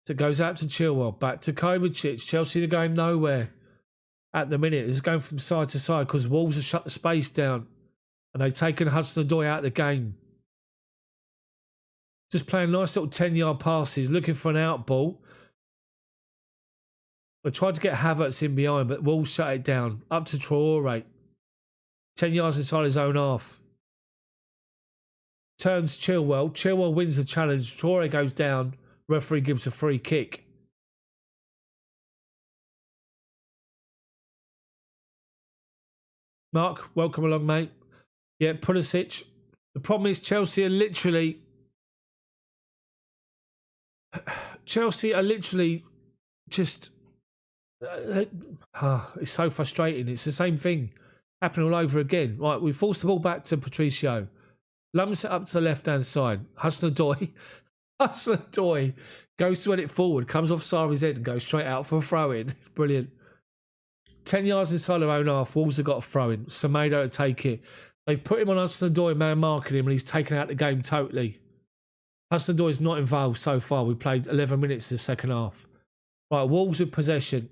So it goes out to Chilwell. Back to Kovacic. Chelsea are going nowhere at the minute. It's going from side to side because Wolves have shut the space down. And they've taken Hudson-Odoi out of the game. Just playing nice little 10-yard passes. Looking for an out ball. They tried to get Havertz in behind, but Wolves shut it down. Up to Traore. 10 yards inside his own half. Turns Chilwell. Chilwell wins the challenge. Traore goes down. Referee gives a free kick. Mark, welcome along, mate. Yeah, Pulisic. The problem is Chelsea are literally just It's so frustrating. It's the same thing happening all over again. Right, we force the ball back to Patricio. Lumps it up to the left-hand side. Hudson-Odoi. Hudson-Odoi goes to head it forward, comes off Sari's head and goes straight out for a throw-in. It's brilliant. 10 yards inside their own half. Wolves have got a throw-in. Semedo to take it. They've put him on Hudson-Odoi, man marking him, and he's taken out the game totally. Hudson-Odoi is not involved so far. We played 11 minutes in the second half. Right, Wolves with possession.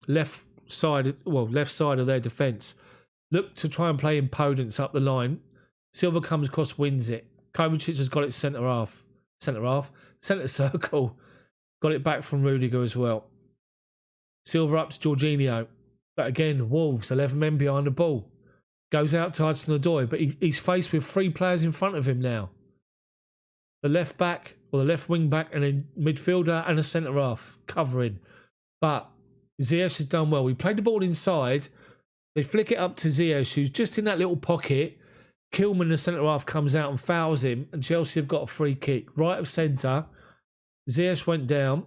Left side of their defence. Look to try and play impotence up the line. Silva comes across, wins it. Kovacic has got it centre circle. Got it back from Rudiger as well. Silva up to Jorginho. But again, Wolves, 11 men behind the ball. Goes out to Hudson-Odoi, but he's faced with 3 players in front of him now. The left back, or the left wing back, and a midfielder and a centre half covering. But Ziyech has done well. We played the ball inside. They flick it up to Ziyech, who's just in that little pocket. Kilman, the centre half, comes out and fouls him, and Chelsea have got a free kick. Right of centre. Ziyech went down.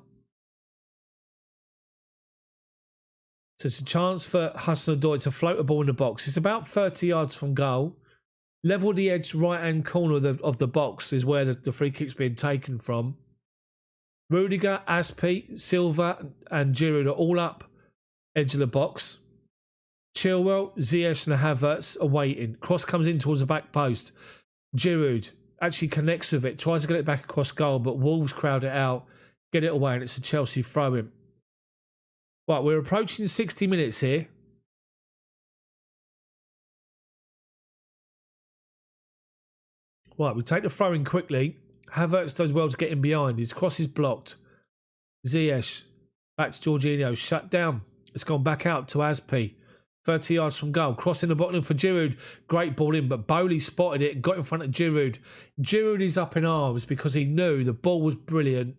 So it's a chance for Hudson-Odoi to float a ball in the box. It's about 30 yards from goal. Level the edge right-hand corner of the box is where the free kick's being taken from. Rudiger, Aspi, Silva and Giroud are all up edge of the box. Chilwell, Ziyech and Havertz are waiting. Cross comes in towards the back post. Giroud actually connects with it, tries to get it back across goal, but Wolves crowd it out, get it away, and it's a Chelsea throw-in. Right, we're approaching 60 minutes here. Right, we take the throw-in quickly. Havertz does well to get in behind. His cross is blocked. Ziyech, back to Jorginho, shut down. It's gone back out to Aspi. 30 yards from goal. Crossing the bottom for Giroud. Great ball in, but Bowley spotted it and got in front of Giroud. Giroud is up in arms because he knew the ball was brilliant.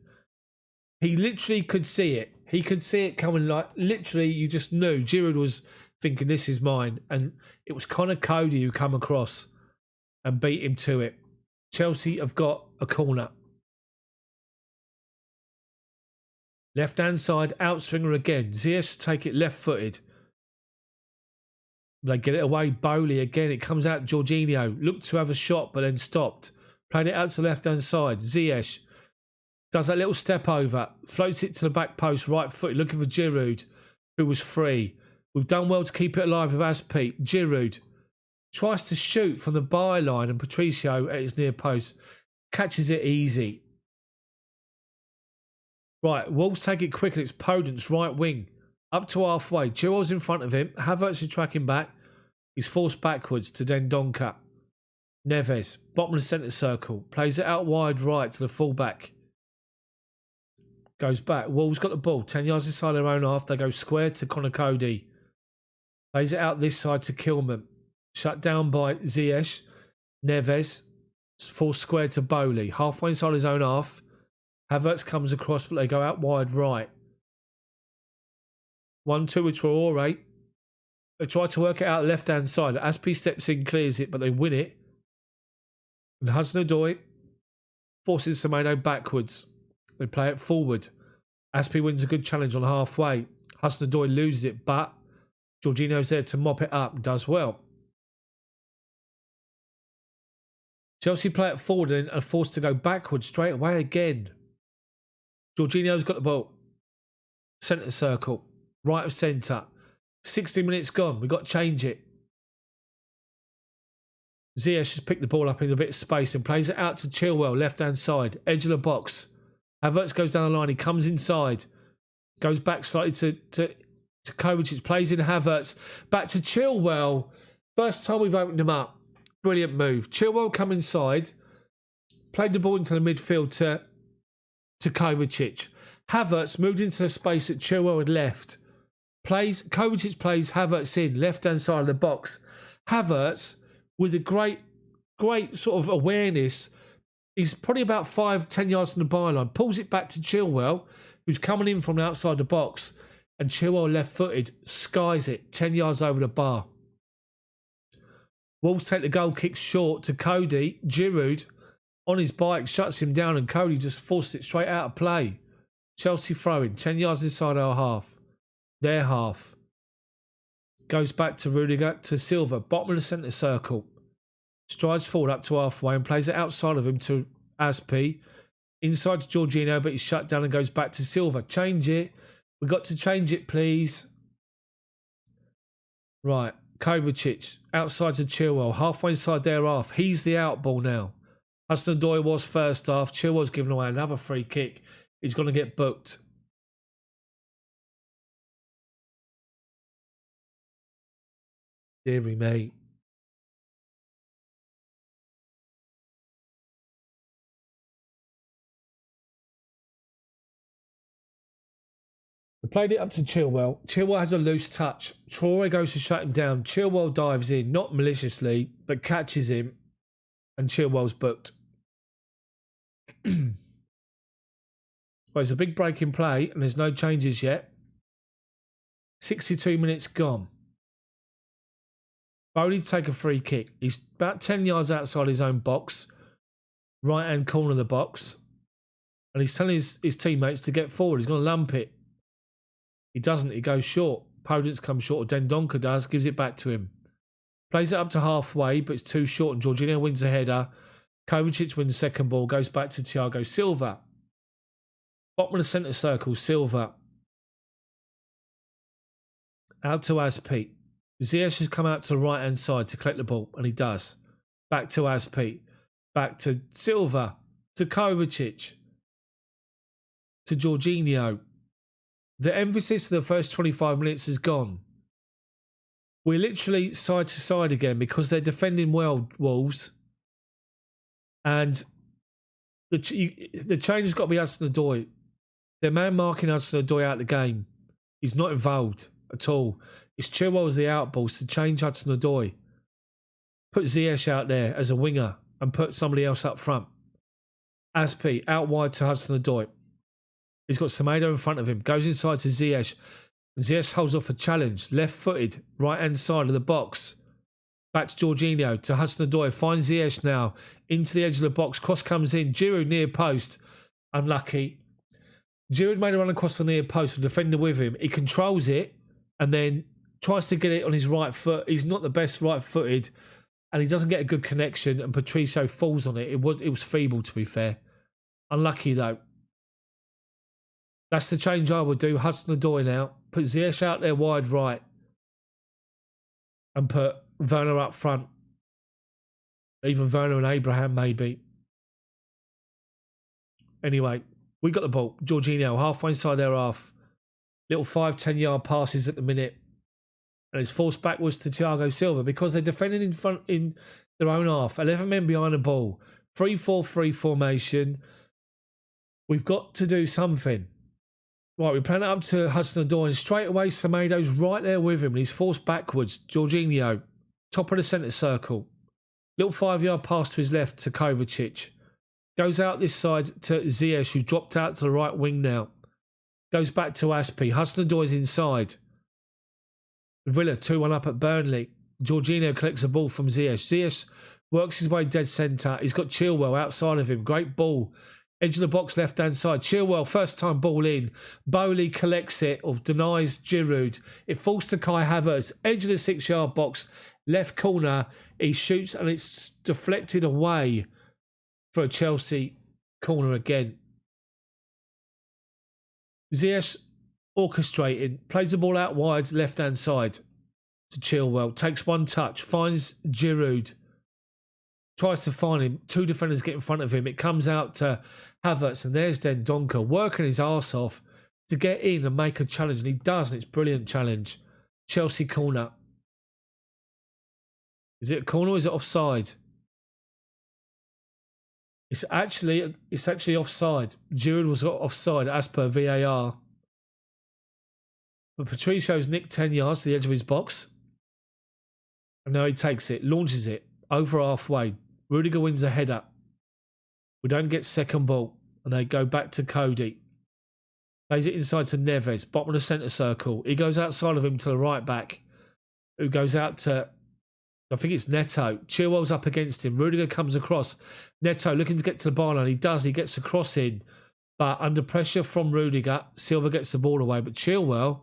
He literally could see it. He could see it coming, like, literally, you just knew. Giroud was thinking, this is mine. And it was Connor Cody who come across and beat him to it. Chelsea have got a corner. Left-hand side, outswinger again. Ziyech take it left-footed. They get it away. Bowley again. It comes out Jorginho. Looked to have a shot, but then stopped. Played it out to the left-hand side. Ziyech does that little step over. Floats it to the back post, right foot. Looking for Giroud, who was free. We've done well to keep it alive with Aspi. Giroud tries to shoot from the byline, and Patricio at his near post catches it easy. Right, Wolves take it quick, and it's Podence, right wing. Up to halfway. Chilwell's in front of him. Havertz is tracking back. He's forced backwards to Dendonka. Neves, bottom of the centre circle. Plays it out wide right to the fullback. Goes back. Wolves got the ball. 10 yards inside their own half. They go square to Connor Cody. Plays it out this side to Kilman. Shut down by Ziyech. Neves. Forced square to Bowley. Halfway inside his own half. Havertz comes across, but they go out wide right. 1-2 with Traore. They try to work it out left-hand side. Aspi steps in, clears it, but they win it. And Hudson-Odoi forces Semedo backwards. They play it forward. Aspi wins a good challenge on halfway. Hudson-Odoi loses it, but Jorginho's there to mop it up and does well. Chelsea play it forward and are forced to go backwards straight away again. Jorginho's got the ball. Centre circle. Right of centre. 60 minutes gone. We've got to change it. Ziyech has picked the ball up in a bit of space and plays it out to Chilwell, left-hand side. Edge of the box. Havertz goes down the line. He comes inside. Goes back slightly to Kovacic. Plays in Havertz. Back to Chilwell. First time we've opened him up. Brilliant move. Chilwell come inside. Played the ball into the midfield to Kovacic. Havertz moved into the space that Chilwell had left. Kovacic plays Havertz in, left-hand side of the box. Havertz, with a great sort of awareness, he's probably about 5-10 yards from the byline, pulls it back to Chilwell, who's coming in from the outside the box, and Chilwell left-footed, skies it 10 yards over the bar. Wolves take the goal kick short to Cody. Giroud, on his bike, shuts him down, and Cody just forced it straight out of play. Chelsea throwing 10 yards inside our half. their half. Goes back to Rudiger, to Silva, bottom of the centre circle. Strides forward up to halfway and plays it outside of him to Aspi. Inside to Jorginho, but he's shut down and goes back to Silva. Change it. We've got to change it, please. Right. Kovacic, outside to Chilwell, halfway inside their half. He's the out ball now. Hudson-Odoi was first half. Chilwell's given away another free kick. He's going to get booked. Deary me. We played it up to Chilwell. Chilwell has a loose touch. Traore goes to shut him down. Chilwell dives in, not maliciously, but catches him. And Chilwell's booked. Well, it's a big break in play, and there's no changes yet. 62 minutes gone. Bowley to take a free kick. He's about 10 yards outside his own box. Right-hand corner of the box. And he's telling his teammates to get forward. He's going to lump it. He doesn't. He goes short. Podence comes short. Dendonka does. Gives it back to him. Plays it up to halfway, but it's too short. And Jorginho wins the header. Kovacic wins the second ball. Goes back to Thiago Silva. Bottom of the centre circle. Silva. Out to Aspi. Ziyech has come out to the right-hand side to collect the ball. And he does. Back to Aspi. Back to Silva. To Kovacic. To Jorginho. The emphasis of the first 25 minutes is gone. We're literally side to side again because they're defending well, Wolves. And the change has got to be Hudson-Odoi. They're man-marking Hudson-Odoi out of the game. He's not involved at all. It's Chilwell as the outballs to change Hudson-Odoi. Put Ziyech out there as a winger and put somebody else up front. Aspi out wide to Hudson-Odoi. He's got Semedo in front of him. Goes inside to Ziyech. Ziyech holds off a challenge. Left-footed. Right-hand side of the box. Back to Jorginho. To Hudson-Odoi. Finds Ziyech now. Into the edge of the box. Cross comes in. Giroud near post. Unlucky. Giroud made a run across the near post with the defender with him. He controls it and then tries to get it on his right foot. He's not the best right-footed and he doesn't get a good connection and Patricio falls on it. It was feeble, to be fair. Unlucky, though. That's the change I would do. Hudson-Odoi now. Put Ziyech out there wide right. And put Werner up front. Even Werner and Abraham, maybe. Anyway, we got the ball. Jorginho, halfway inside their half. Little 5-10 yard passes at the minute. And it's forced backwards to Thiago Silva because they're defending in front in their own half. 11 men behind the ball. 3-4-3 formation. We've got to do something. Right, we plan it up to Hudson-Odoi and straight away Semedo's right there with him and he's forced backwards. Jorginho, top of the centre circle. Little 5-yard pass to his left to Kovacic. Goes out this side to Ziyech, who dropped out to the right wing now. Goes back to Aspi. Hudson-Odoi's inside. Villa 2-1 up at Burnley. Jorginho collects the ball from Ziyech. Ziyech works his way dead centre. He's got Chilwell outside of him. Great ball. Edge of the box, left-hand side. Chilwell, first time ball in. Bowley collects it or denies Giroud. It falls to Kai Havertz. Edge of the 6-yard box, left corner. He shoots and it's deflected away for a Chelsea corner again. Ziyech orchestrating. Plays the ball out wide, left-hand side to Chilwell. Takes one touch. Finds Giroud. Tries to find him. Two defenders get in front of him. It comes out to Havertz and there's Dendonka working his arse off to get in and make a challenge. And he does, and it's a brilliant challenge. Chelsea corner. Is it a corner or is it offside? It's actually offside. Giroud was offside as per VAR. But Patricio's nicked 10 yards to the edge of his box. And now he takes it, launches it over halfway. Rudiger wins a header. We don't get second ball. And they go back to Cody. Plays it inside to Neves, bottom of the centre circle. He goes outside of him to the right back. Who goes out to, I think it's Neto. Chilwell's up against him. Rudiger comes across. Neto looking to get to the byline. He does. He gets a cross in. But under pressure from Rudiger, Silva gets the ball away. But Chilwell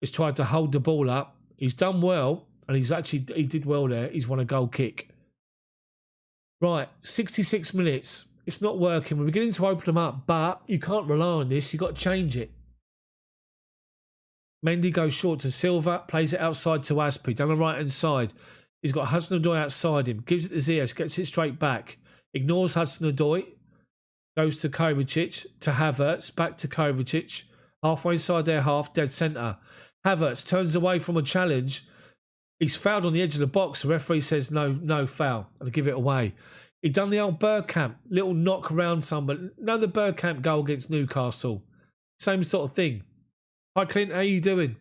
He's tried to hold the ball up. He's done well, and he did well there. He's won a goal kick. Right, 66 minutes. It's not working. We're beginning to open them up, but you can't rely on this. You've got to change it. Mendy goes short to Silva, plays it outside to Aspi, down the right-hand side. He's got Hudson-Odoi outside him, gives it to Ziyech, gets it straight back, ignores Hudson-Odoi, goes to Kovacic, to Havertz, back to Kovacic, halfway inside their half, dead centre. Havertz turns away from a challenge. He's fouled on the edge of the box. The referee says no foul, and give it away. He done the old Bergkamp, little knock around someone. No, the Bergkamp goal against Newcastle. Same sort of thing. Hi, Clint, how you doing?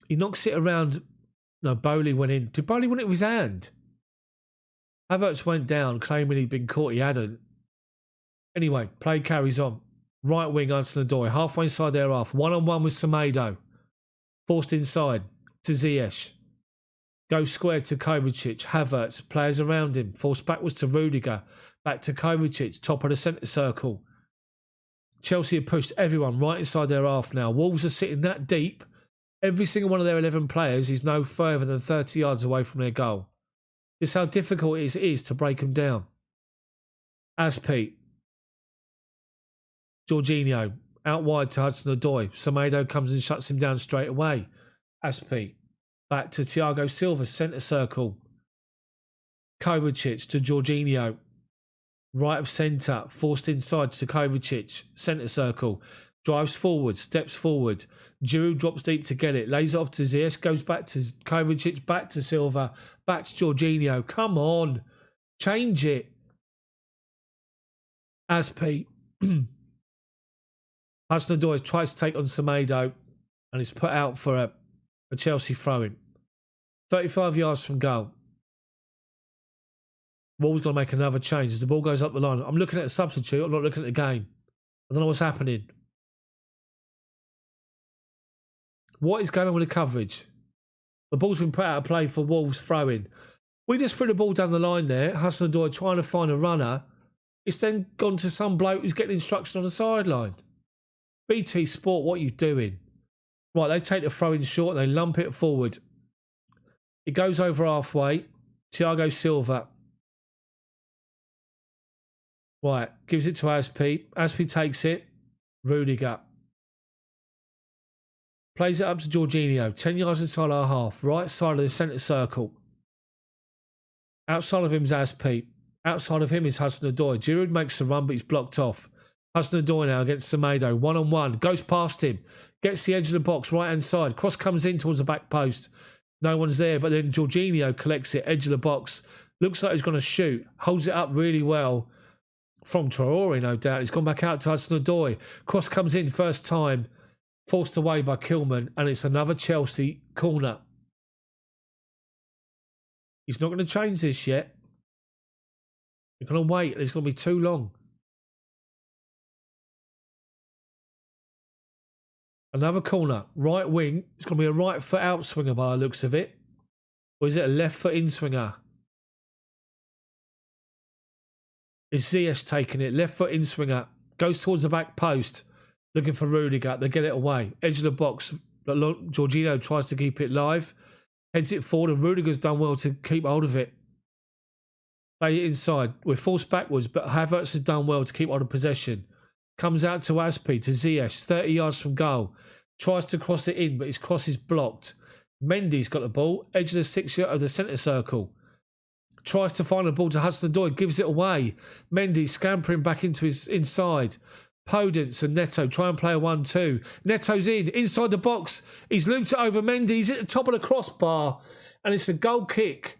He knocks it around. No, Bowley went in. Did Bowley win it with his hand? Havertz went down, claiming he'd been caught. He hadn't. Anyway, play carries on. Right wing, Hudson-Odoi, halfway inside their half. One-on-one with Semedo. Forced inside to Ziyech. Goes square to Kovacic. Havertz, players around him. Forced backwards to Rudiger. Back to Kovacic, top of the centre circle. Chelsea have pushed everyone right inside their half now. Wolves are sitting that deep. Every single one of their 11 players is no further than 30 yards away from their goal. This is how difficult it is to break them down. Aspi. Jorginho. Out wide to Hudson-Odoi. Semedo comes and shuts him down straight away. Aspi. Back to Thiago Silva, centre circle. Kovacic to Jorginho. Right of centre. Forced inside to Kovacic. Centre circle. Drives forward. Steps forward. Giroud drops deep to get it. Lays it off to Ziyech. Goes back to Kovacic. Back to Silva. Back to Jorginho. Come on. Change it. Aspi. Hudson-Odoi tries to take on Semedo and is put out for a Chelsea throw-in. 35 yards from goal. Wolves going to make another change as the ball goes up the line. I'm looking at a substitute. I'm not looking at the game. I don't know what's happening. What is going on with the coverage? The ball's been put out of play for Wolves throw-in. We just threw the ball down the line there. Hudson-Odoi trying to find a runner. It's then gone to some bloke who's getting instruction on the sideline. BT Sport, what are you doing? Right, they take the throw-in short and they lump it forward. It goes over halfway. Thiago Silva. Right, gives it to Aspi. Aspi takes it. Rudiger. Plays it up to Jorginho. 10 yards inside our half. Right side of the centre circle. Outside of him is Aspi. Outside of him is Hudson-Odoi. Giroud makes the run, but he's blocked off. Hudson-Odoi now against Semedo. One-on-one. Goes past him. Gets the edge of the box, right-hand side. Cross comes in towards the back post. No one's there, but then Jorginho collects it. Edge of the box. Looks like he's going to shoot. Holds it up really well. From Traore, no doubt. He's gone back out to Hudson-Odoi. Cross comes in first time. Forced away by Kilman. And it's another Chelsea corner. He's not going to change this yet. You're going to wait. It's going to be too long. Another corner, right wing. It's going to be a right foot out swinger by the looks of it. Or is it a left foot in swinger? It's Ziyech taking it. Left foot in swinger. Goes towards the back post. Looking for Rudiger. They get it away. Edge of the box. Jorginho tries to keep it live. Heads it forward and Rudiger's done well to keep hold of it. Play it inside. We're forced backwards, but Havertz has done well to keep hold of possession. Comes out to Aspi, to Ziyech, 30 yards from goal. Tries to cross it in, but his cross is blocked. Mendy's got the ball, edge of the 6 of the centre circle. Tries to find the ball to Hudson-Odoi, gives it away. Mendy scampering back into his inside. Podence and Neto try and play a 1-2. Neto's inside the box. He's looped it over Mendy. He's at the top of the crossbar, and it's a goal kick.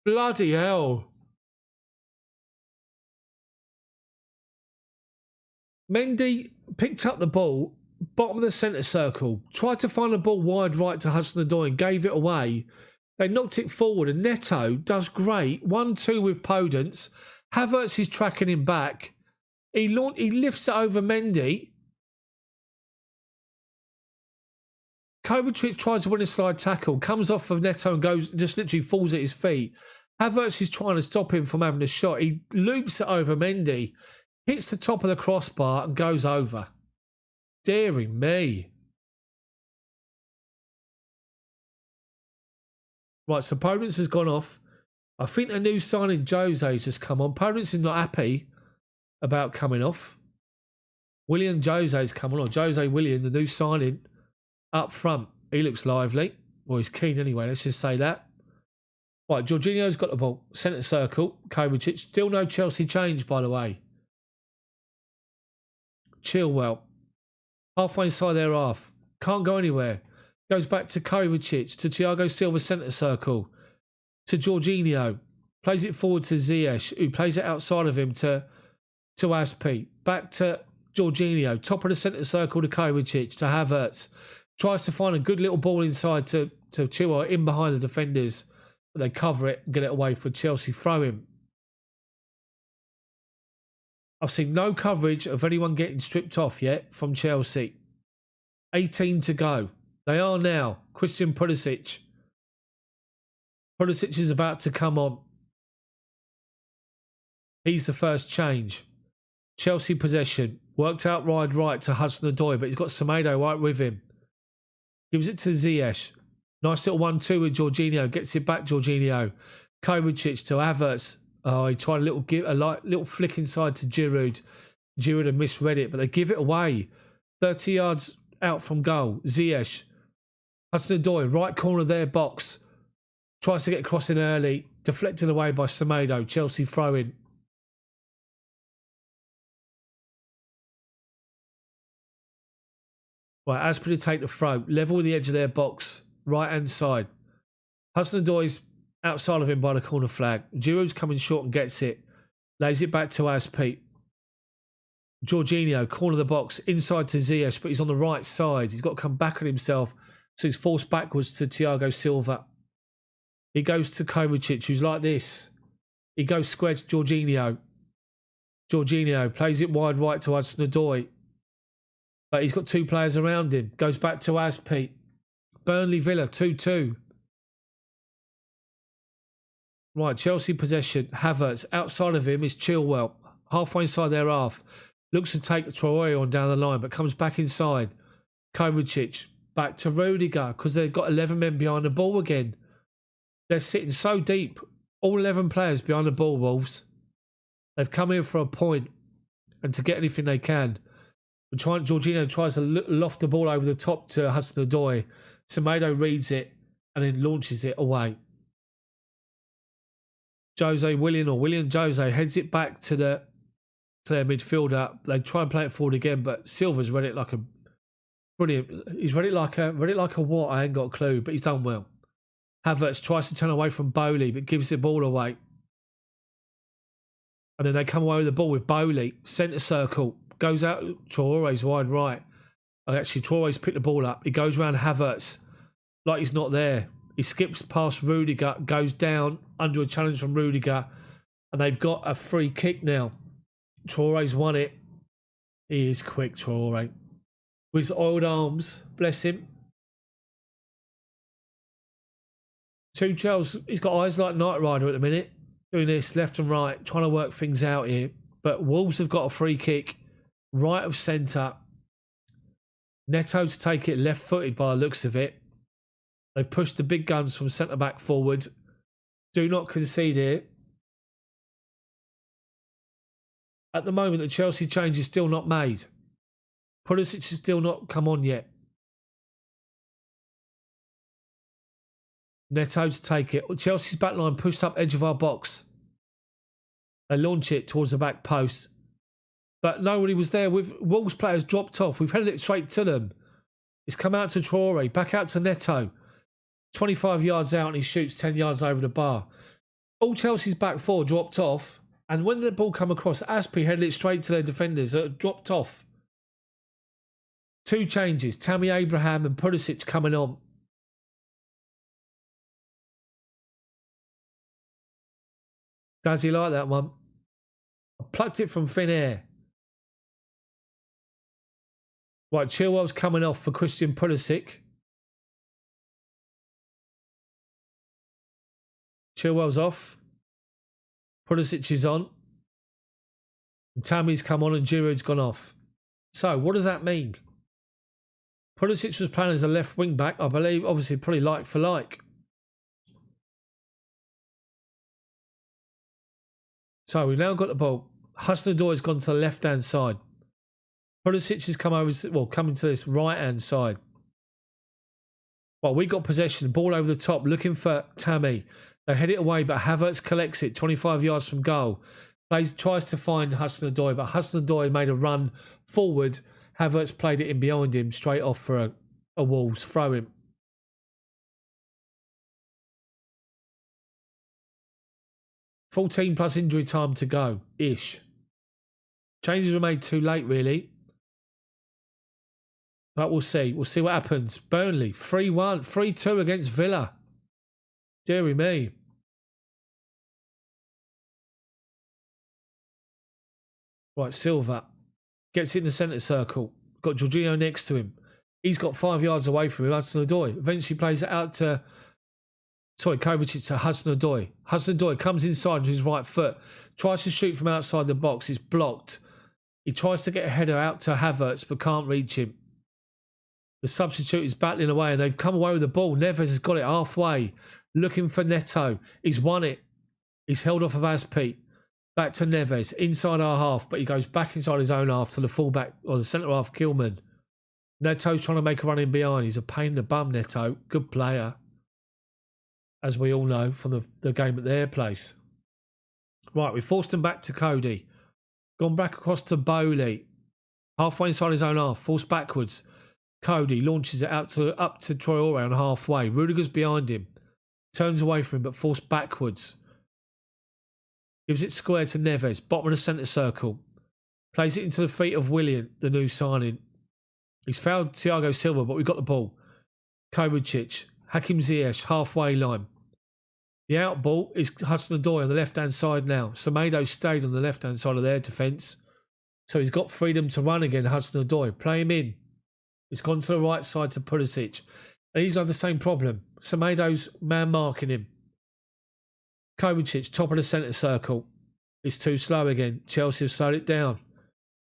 Bloody hell. Mendy picked up the ball, bottom of the centre circle, tried to find the ball wide right to Hudson-Odoi and gave it away. They knocked it forward and Neto does great. 1-2 with Podence. Havertz is tracking him back. He lifts it over Mendy. Kovacic tries to win a slide tackle, comes off of Neto and goes, just literally falls at his feet. Havertz is trying to stop him from having a shot. He loops it over Mendy, hits the top of the crossbar and goes over. Deary me. Right, so Podence has gone off. I think the new signing Jose has just come on. Podence is not happy about coming off. William Jose's coming on. Jose William, the new signing, up front. He looks lively. Well, he's keen anyway, let's just say that. Right, Jorginho's got the ball. Centre circle. Kovacic. Still no Chelsea change, by the way. Chilwell. Halfway inside their half. Can't go anywhere. Goes back to Kovacic. To Thiago Silva, centre circle. To Jorginho. Plays it forward to Ziyech, who plays it outside of him to Aspi. Back to Jorginho. Top of the centre circle to Kovacic. To Havertz. Tries to find a good little ball inside to Chilwell, in behind the defenders. But they cover it and get it away for Chelsea throw-in. I've seen no coverage of anyone getting stripped off yet from Chelsea. 18 to go. They are now. Christian Pulisic. Pulisic is about to come on. He's the first change. Chelsea possession. Worked out wide right to Hudson-Odoi, but he's got Semedo right with him. Gives it to Ziyech. Nice little 1-2 with Jorginho. Gets it back, Jorginho. Kovacic to Havertz. Oh, he tried a little flick inside to Giroud. Giroud had misread it, but they give it away. 30 yards out from goal. Ziyech. Hudson-Odoi, right corner of their box. Tries to get across in early. Deflected away by Semedo. Chelsea throw-in. Right, Aspi to take the throw. Level with the edge of their box. Right-hand side. Hudson-Odoi's outside of him by the corner flag. Giroud's coming short and gets it. Lays it back to Aspi. Jorginho, corner of the box. Inside to Ziyech, but he's on the right side. He's got to come back on himself. So he's forced backwards to Thiago Silva. He goes to Kovacic, who's like this. He goes square to Jorginho. Jorginho plays it wide right to Hudson-Odoi. But he's got two players around him. Goes back to Aspi. Burnley Villa 2-2. Right, Chelsea possession. Havertz. Outside of him is Chilwell. Halfway inside their half. Looks to take Traore on down the line, but comes back inside. Kovacic. Back to Rudiger, because they've got 11 men behind the ball again. They're sitting so deep. All 11 players behind the ball, Wolves. They've come in for a point and to get anything they can. Jorginho tries to loft the ball over the top to Hudson-Odoi. Semedo reads it and then launches it away. William Jose heads it back to their midfielder. They try and play it forward again, but Silva's read it like a brilliant. He's read it like a what? I ain't got a clue, but he's done well. Havertz tries to turn away from Bowley, but gives the ball away. And then they come away with the ball with Bowley. Centre circle. Goes out. Traore's wide right. Actually, Traore's picked the ball up. He goes around Havertz like he's not there. He skips past Rudiger. Goes down under a challenge from Rudiger. And they've got a free kick now. Traore's won it. He is quick, Traore. With his oiled arms. Bless him. Tuchel, he's got eyes like Knight Rider at the minute. Doing this left and right. Trying to work things out here. But Wolves have got a free kick. Right of centre. Neto to take it left-footed by the looks of it. They've pushed the big guns from centre-back forward. Do not concede here. At the moment, the Chelsea change is still not made. Pulisic has still not come on yet. Neto to take it. Chelsea's back line pushed up edge of our box. They launch it towards the back post. But nobody was there. With Wolves players dropped off. We've headed it straight to them. It's come out to Traore. Back out to Neto. 25 yards out and he shoots 10 yards over the bar. All Chelsea's back four dropped off. And when the ball come across, Aspi headed it straight to their defenders that dropped off. Two changes. Tammy Abraham and Pulisic coming on. Does he like that one? I plucked it from thin air. Right, Chilwell's coming off for Christian Pulisic. Chilwell's off. Pulisic is on. And Tammy's come on and Giroud's gone off. So, what does that mean? Pulisic was playing as a left wing back, I believe, obviously pretty like for like. So, we've now got the ball. Hudson-Odoi's gone to the left-hand side. Pulisic has come over, well, coming to this right-hand side. Well, we got possession, ball over the top, looking for Tammy. They head it away, but Havertz collects it 25 yards from goal. Tries to find Hudson-Odoi, but Hudson-Odoi made a run forward. Havertz played it in behind him, straight off for a Wolves throw-in. $14 plus injury time to go, ish. Changes were made too late, really. But we'll see. We'll see what happens. Burnley, 3-1, 3-2 against Villa. Deary me. Right, Silva gets in the centre circle. Got Jorginho next to him. He's got 5 yards away from him. Hudson-Odoi eventually plays it out to... Sorry, Kovacic to Hudson-Odoi. Hudson-Odoi comes inside with his right foot. Tries to shoot from outside the box. It's blocked. He tries to get a header out to Havertz, but can't reach him. The substitute is battling away, and they've come away with the ball. Neves has got it halfway. Looking for Neto. He's won it. He's held off of Azpi. Back to Neves, inside our half, but he goes back inside his own half to the fullback, or the centre half, Kilman. Neto's trying to make a run in behind. He's a pain in the bum, Neto. Good player, as we all know from the game at their place. Right, we forced him back to Cody. Gone back across to Bowley. Halfway inside his own half, forced backwards. Cody launches it up to Traore on halfway. Rudiger's behind him. Turns away from him, but forced backwards. Gives it square to Neves, bottom of the centre circle. Plays it into the feet of Willian, the new signing. He's fouled Thiago Silva, but we've got the ball. Kovacic, Hakim Ziyech, halfway line. The out ball is Hudson-Odoi on the left-hand side now. Semedo stayed on the left-hand side of their defence. So he's got freedom to run again, Hudson-Odoi. Play him in. He's gone to the right side to Pulisic. And he's got the same problem. Semedo's man marking him. Kovacic, top of the centre circle. It's too slow again. Chelsea have slowed it down.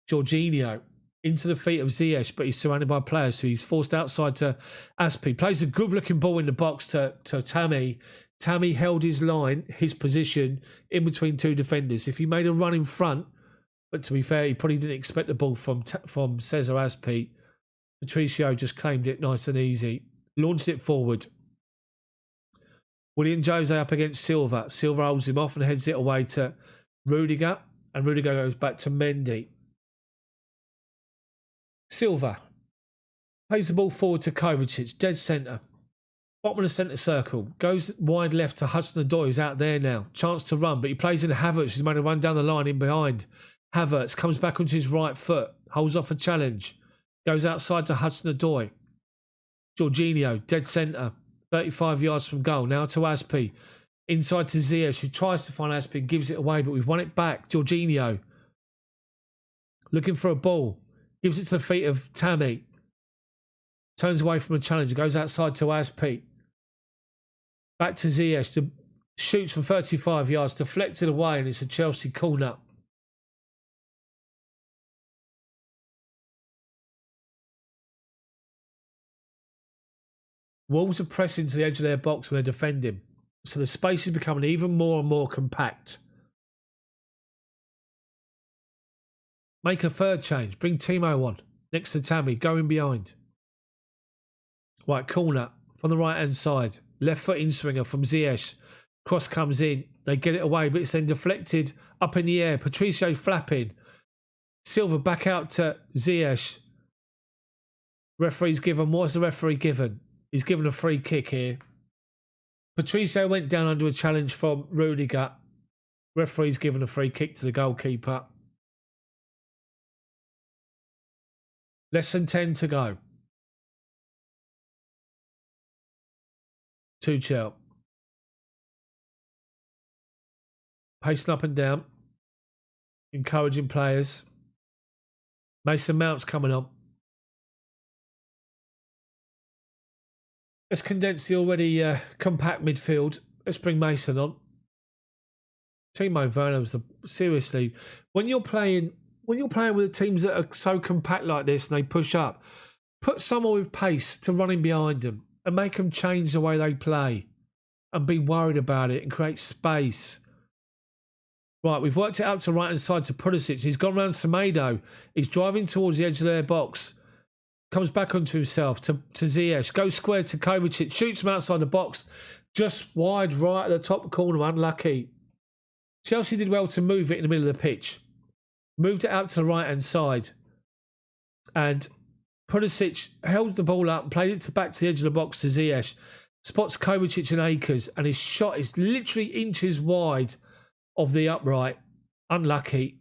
Jorginho into the feet of Ziyech, but he's surrounded by players, so he's forced outside to Azpi. Plays a good-looking ball in the box to Tammy. Tammy held his line, his position, in between two defenders. If he made a run in front, but to be fair, he probably didn't expect the ball from Cesar Azpi. Patricio just claimed it nice and easy. Launched it forward. William Jose up against Silva. Silva holds him off and heads it away to Rudiger. And Rudiger goes back to Mendy. Silva plays the ball forward to Kovacic. Dead centre. Bottom of the centre circle. Goes wide left to Hudson-Odoi, who's out there now. Chance to run, but he plays in Havertz, who's made a run down the line in behind. Havertz comes back onto his right foot. Holds off a challenge. Goes outside to Hudson-Odoi. Jorginho, dead centre. 35 yards from goal. Now to Azpi. Inside to Ziyech, who tries to find Azpi and gives it away, but we've won it back. Jorginho. Looking for a ball. Gives it to the feet of Tammy. Turns away from a challenge. Goes outside to Azpi. Back to Ziyech. Shoots from 35 yards. Deflected away, and it's a Chelsea corner. Wolves are pressing to the edge of their box when they're defending. So the space is becoming even more and more compact. Make a third change. Bring Timo on. Next to Tammy. Going behind. Right, corner. From the right-hand side. Left foot in swinger from Ziyech. Cross comes in. They get it away, but it's then deflected up in the air. Patricio flapping. Silva back out to Ziyech. Referee's given. What's the referee given? He's given a free kick here. Patricio went down under a challenge from Rudiger. Referee's given a free kick to the goalkeeper. Less than 10 to go. Tuchel. Pacing up and down. Encouraging players. Mason Mount's coming on. Let's condense the already compact midfield. Let's bring Mason on. Timo Werner was seriously, when you're playing with teams that are so compact like this and they push up, put someone with pace to run in behind them and make them change the way they play and be worried about it and create space. Right, we've worked it out to right hand side to Pulisic. He's gone round Semedo. He's driving towards the edge of their box. Comes back onto himself to Ziyech. Goes square to Kovacic. Shoots him outside the box. Just wide right at the top corner. Unlucky. Chelsea did well to move it in the middle of the pitch. Moved it out to the right hand side. And Pulisic held the ball up and played it back to the edge of the box to Ziyech. Spots Kovacic and Akers. And his shot is literally inches wide of the upright. Unlucky.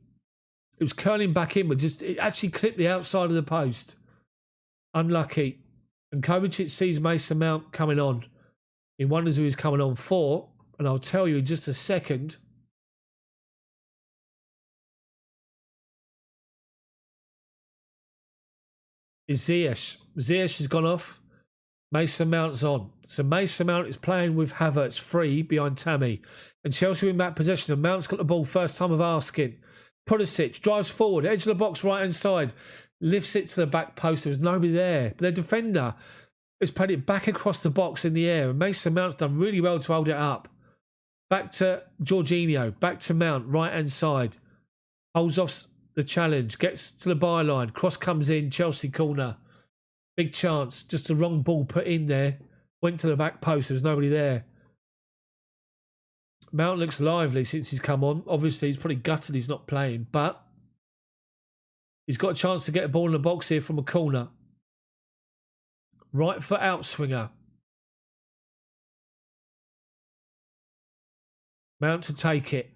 It was curling back in, but it actually clipped the outside of the post. Unlucky. And Kovacic sees Mason Mount coming on. He wonders who he's coming on for. And I'll tell you in just a second. Is Ziyech. Ziyech has gone off. Mason Mount's on. So Mason Mount is playing with Havertz free behind Tammy. And Chelsea win back possession. And Mount's got the ball first time of asking. Pulisic drives forward. Edge of the box right hand side. Lifts it to the back post. There was nobody there. But their defender has played it back across the box in the air. And Mason Mount's done really well to hold it up. Back to Jorginho. Back to Mount. Right hand side. Holds off the challenge. Gets to the byline. Cross comes in. Chelsea corner. Big chance. Just the wrong ball put in there. Went to the back post. There was nobody there. Mount looks lively since he's come on. Obviously, he's probably gutted he's not playing. But he's got a chance to get a ball in the box here from a corner. Right foot outswinger. Mount to take it.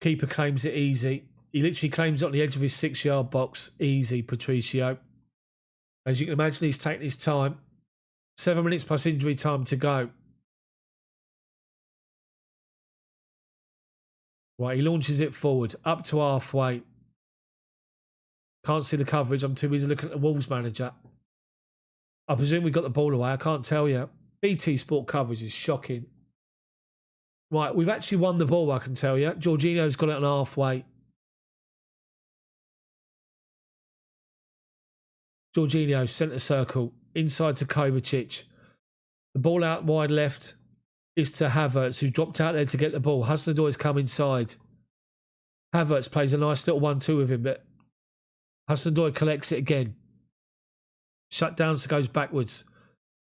Keeper claims it easy. He literally claims it on the edge of his 6-yard box. Easy, Patricio. As you can imagine, he's taking his time. 7 minutes plus injury time to go. Right, he launches it forward, up to halfway. Can't see the coverage. I'm too busy looking at the Wolves manager. I presume we got the ball away. I can't tell you. BT Sport coverage is shocking. Right, we've actually won the ball, I can tell you. Jorginho's got it on halfway. Jorginho, centre circle, inside to Kovacic. The ball out wide left is to Havertz, who dropped out there to get the ball. Hudson-Odoi's come inside. Havertz plays a nice little 1-2 with him, but Hudson-Odoi collects it again. Shut down, so goes backwards.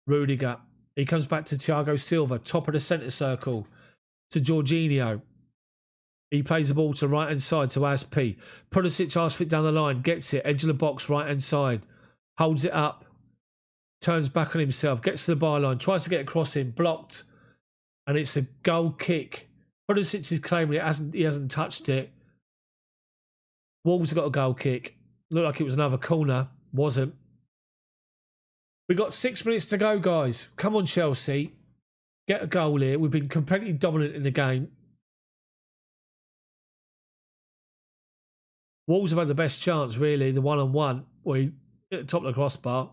Rudiger. He comes back to Thiago Silva, top of the centre circle, to Jorginho. He plays the ball to right-hand side to Aspi. Pulisic asks it down the line, gets it, edge of the box, right-hand side. Holds it up. Turns back on himself, gets to the byline, tries to get across him, blocked. And it's a goal kick. Pulisic is claiming he hasn't touched it. Wolves have got a goal kick. Looked like it was another corner. Wasn't. We got 6 minutes to go, guys. Come on, Chelsea. Get a goal here. We've been completely dominant in the game. Wolves have had the best chance, really. The one-on-one, where he at the top of the crossbar.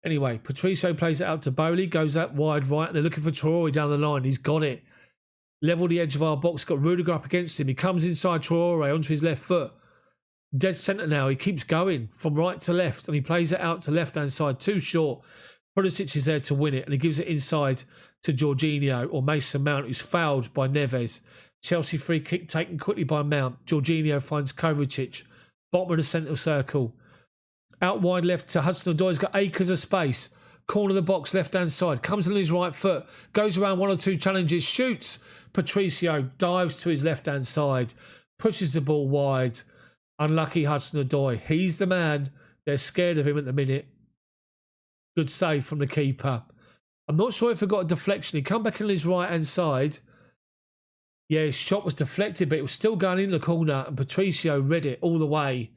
Anyway, Patricio plays it out to Bowley, goes out wide right, and they're looking for Traore down the line. He's got it. Level the edge of our box, got Rudiger up against him. He comes inside Traore onto his left foot. Dead centre now. He keeps going from right to left, and he plays it out to left-hand side. Too short. Pulisic is there to win it, and he gives it inside to Jorginho, or Mason Mount, who's fouled by Neves. Chelsea free kick taken quickly by Mount. Jorginho finds Kovacic. Bottom of the centre circle. Out wide left to Hudson-Odoi's got acres of space. Corner of the box, left-hand side. Comes on his right foot. Goes around 1 or 2 challenges. Shoots. Patricio dives to his left-hand side. Pushes the ball wide. Unlucky Hudson-Odoi. He's the man. They're scared of him at the minute. Good save from the keeper. I'm not sure if he got a deflection. He come back on his right-hand side. Yeah, his shot was deflected, but it was still going in the corner. And Patricio read it all the way.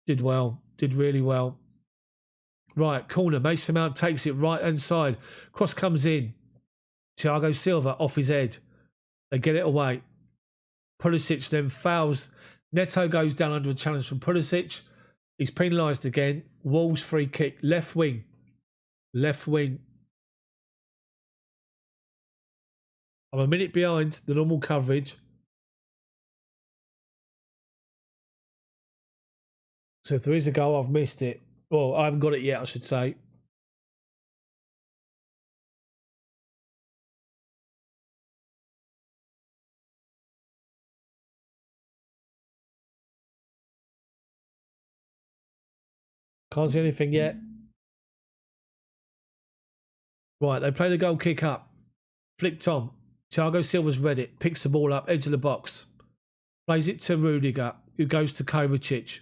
Did well. Did really well. Right, corner. Mason Mount takes it right-hand side. Cross comes in. Thiago Silva off his head. They get it away. Pulisic then fouls. Neto goes down under a challenge from Pulisic. He's penalised again. Wolves free kick. Left wing. Left wing. I'm a minute behind the normal coverage. So if there is a goal, I've missed it. Well, I haven't got it yet, I should say. Can't see anything yet. Right, they play the goal kick up. Flicked on. Thiago Silva's read it. Picks the ball up, edge of the box. Plays it to Rudiger, who goes to Kovacic.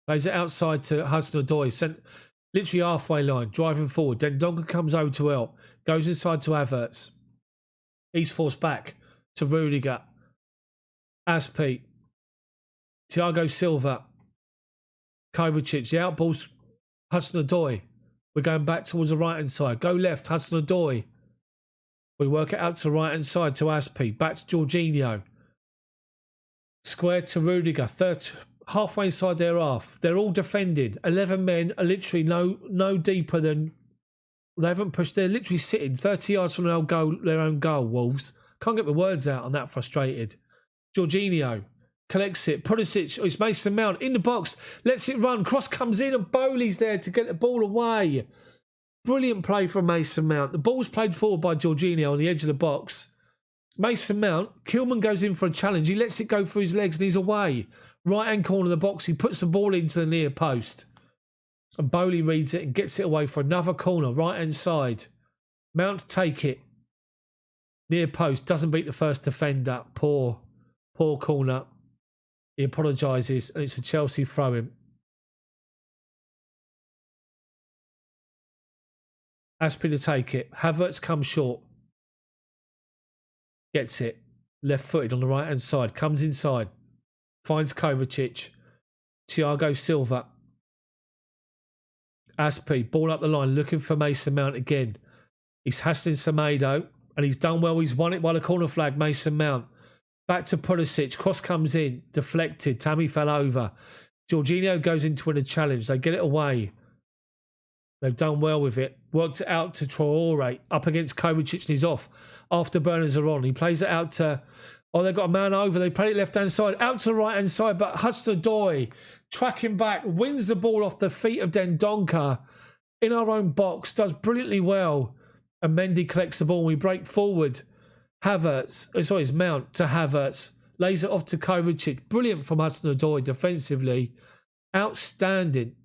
Plays it outside to Hudson-Odoi. Sent literally halfway line, driving forward. Then Donker comes over to help. Goes inside to Havertz. He's forced back to Rudiger. Aspi. Thiago Silva. Kovacic. The outball's Hudson-Odoi. We're going back towards the right-hand side. Go left, Hudson-Odoi. We work it out to the right-hand side to Aspi. Back to Jorginho. Square to Rudiger. Halfway inside their half. They're all defending. 11 men are literally no deeper than... They haven't pushed. They're literally sitting 30 yards from their own goal, Wolves. Can't get my words out. I'm that frustrated. Jorginho collects it. Pulisic, it's Mason Mount in the box. Lets it run. Cross comes in and Bowley's there to get the ball away. Brilliant play from Mason Mount. The ball's played forward by Jorginho on the edge of the box. Mason Mount, Kilman goes in for a challenge. He lets it go through his legs and he's away. Right-hand corner of the box. He puts the ball into the near post. And Bowley reads it and gets it away for another corner. Right-hand side. Mount take it. Near post. Doesn't beat the first defender. Poor corner. He apologises and it's a Chelsea throw-in. Aspi to take it. Havertz comes short. Gets it. Left-footed on the right-hand side. Comes inside. Finds Kovacic. Thiago Silva. Aspi. Ball up the line. Looking for Mason Mount again. He's hassling Semedo. And he's done well. He's won it by the corner flag. Mason Mount. Back to Pulisic. Cross comes in. Deflected. Tammy fell over. Jorginho goes into a challenge. They get it away. They've done well with it. Worked it out to Traore. Up against Kovacic and he's off. Afterburners are on. He plays it out to... Oh, they've got a man over. They play it left-hand side. Out to the right-hand side. But Hudson-Odoi tracking back. Wins the ball off the feet of Dendoncker. In our own box. Does brilliantly well. And Mendy collects the ball. We break forward. It's Mount to Havertz. Lays it off to Kovacic. Brilliant from Hudson-Odoi defensively. Outstanding.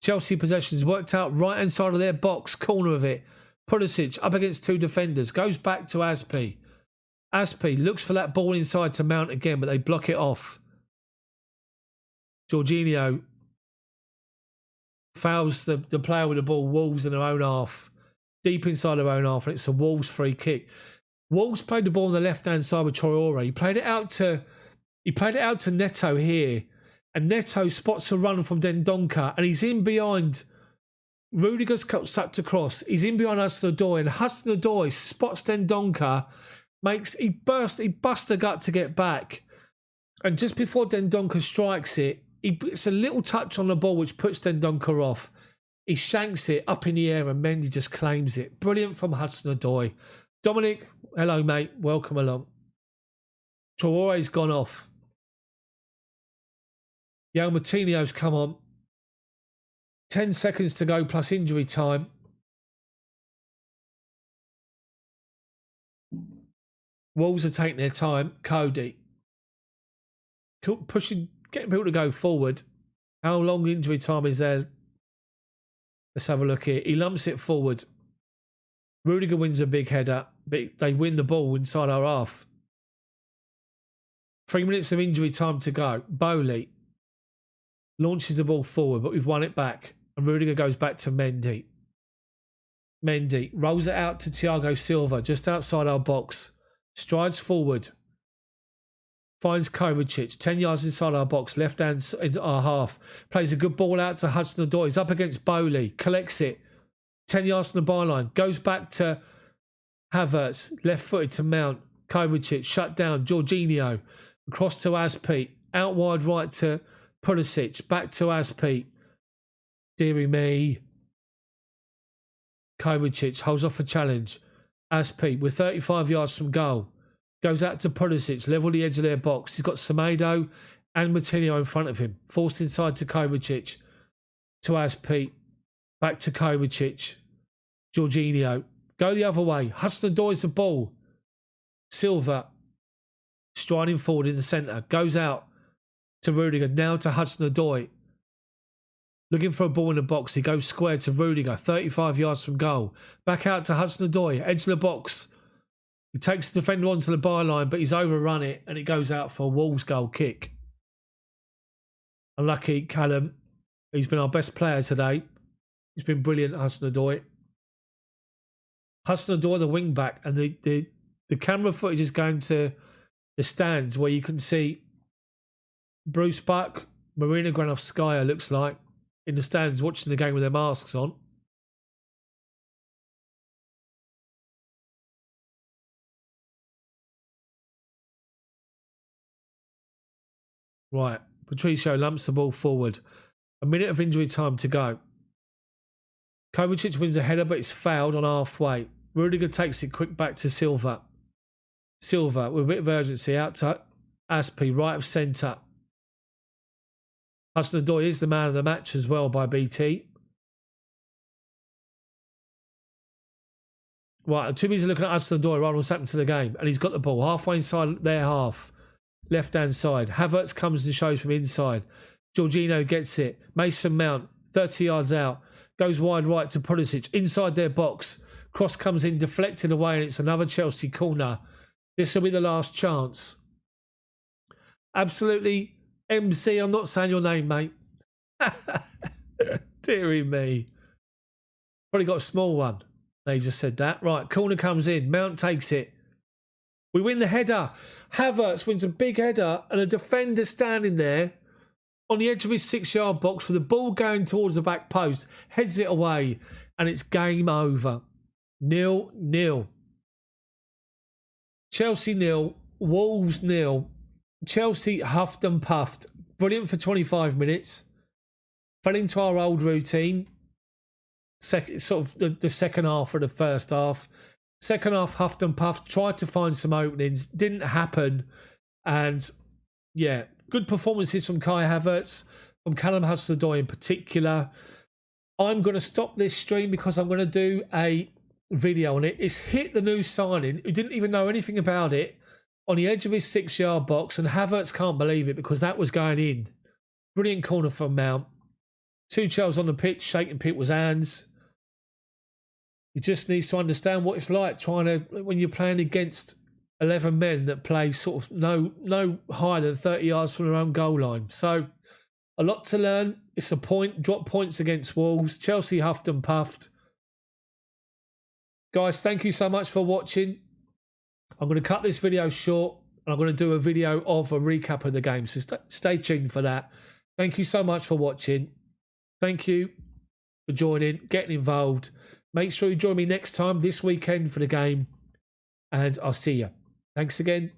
Chelsea possessions worked out right-hand side of their box. Corner of it. Pulisic up against two defenders. Goes back to Aspi. Aspi looks for that ball inside to Mount again, but they block it off. Jorginho fouls the player with the ball. Wolves in their own half. Deep inside their own half, and it's a Wolves free kick. Wolves played the ball on the left-hand side with Traore. He played it out to Neto here. And Neto spots a run from Dendoncker, and he's in behind. Rudiger's sucked across. He's in behind Hudson-Odoi, and Hudson-Odoi spots Dendoncker. He busts a gut to get back. And just before Dendoncker strikes it, it's a little touch on the ball which puts Dendoncker off. He shanks it up in the air and Mendy just claims it. Brilliant from Hudson-Odoi. Dominic, hello mate, welcome along. Traore's gone off. Young Martinho's come on. 10 seconds to go plus injury time. Wolves are taking their time. Cody. Pushing, getting people to go forward. How long injury time is there? Let's have a look here. He lumps it forward. Rudiger wins a big header, but they win the ball inside our half. 3 minutes of injury time to go. Bowley launches the ball forward, but we've won it back. And Rudiger goes back to Mendy. Mendy rolls it out to Thiago Silva, just outside our box. Strides forward. Finds Kovacic, 10 yards inside our box, left hand in our half. Plays a good ball out to Hudson-Odoi. He's up against Bowley. Collects it. 10 yards from the byline. Goes back to Havertz. Left-footed to Mount. Kovacic shut down. Jorginho. Across to Aspi. Out wide right to Pulisic. Back to Aspi. Deary me. Kovacic holds off a challenge. Aspi with 35 yards from goal. Goes out to Pulisic, level the edge of their box. He's got Semedo and Moutinho in front of him. Forced inside to Kovacic. To Aspi. Back to Kovacic. Jorginho. Go the other way. Hudson-Odoi the ball. Silva. Striding forward in the centre. Goes out to Rudiger. Now to Hudson-Odoi. Looking for a ball in the box. He goes square to Rudiger. 35 yards from goal. Back out to Hudson-Odoi. Edge of the box. He takes the defender onto the byline, but he's overrun it, and it goes out for a Wolves goal kick. Unlucky, Callum. He's been our best player today. He's been brilliant, Hudson-Odoi. Hudson-Odoi, the wing back, and the camera footage is going to the stands where you can see Bruce Buck, Marina Granovskaya looks like, in the stands watching the game with their masks on. Right, Patricio lumps the ball forward. A minute of injury time to go. Kovacic wins a header, but it's fouled on halfway. Rudiger takes it quick back to Silva. Silva with a bit of urgency out to Aspi, right of centre. Hudson-Odoi is the man of the match as well by BT. Right, too busy looking at Hudson-Odoi rather than what's happened to the game. And he's got the ball halfway inside their half. Left-hand side. Havertz comes and shows from inside. Jorginho gets it. Mason Mount, 30 yards out. Goes wide right to Pulisic. Inside their box. Cross comes in, deflected away, and it's another Chelsea corner. This will be the last chance. Absolutely. MC, I'm not saying your name, mate. Deary me. Probably got a small one. They just said that. Right, corner comes in. Mount takes it. We win the header. Havertz wins a big header and a defender standing there on the edge of his 6-yard box with the ball going towards the back post. Heads it away and it's game over. 0-0. Chelsea 0. Wolves 0. Chelsea huffed and puffed. Brilliant for 25 minutes. Fell into our old routine. Sort of the second half of the first half. Second half, huffed and puffed. Tried to find some openings. Didn't happen. And yeah, good performances from Kai Havertz, from Callum Hudson-Odoi in particular. I'm going to stop this stream because I'm going to do a video on it. It's hit the new signing who didn't even know anything about it on the edge of his 6-yard box, and Havertz can't believe it because that was going in. Brilliant corner from Mount. Tuchel on the pitch, shaking people's hands. He just needs to understand what it's like trying to, when you're playing against 11 men that play sort of no higher than 30 yards from their own goal line. So a lot to learn. It's a point. Drop points against Wolves. Chelsea huffed and puffed. Guys, thank you so much for watching. I'm going to cut this video short and I'm going to do a video of a recap of the game. So stay tuned for that. Thank you so much for watching. Thank you for joining, getting involved. Make sure you join me next time this weekend for the game. And I'll see you. Thanks again.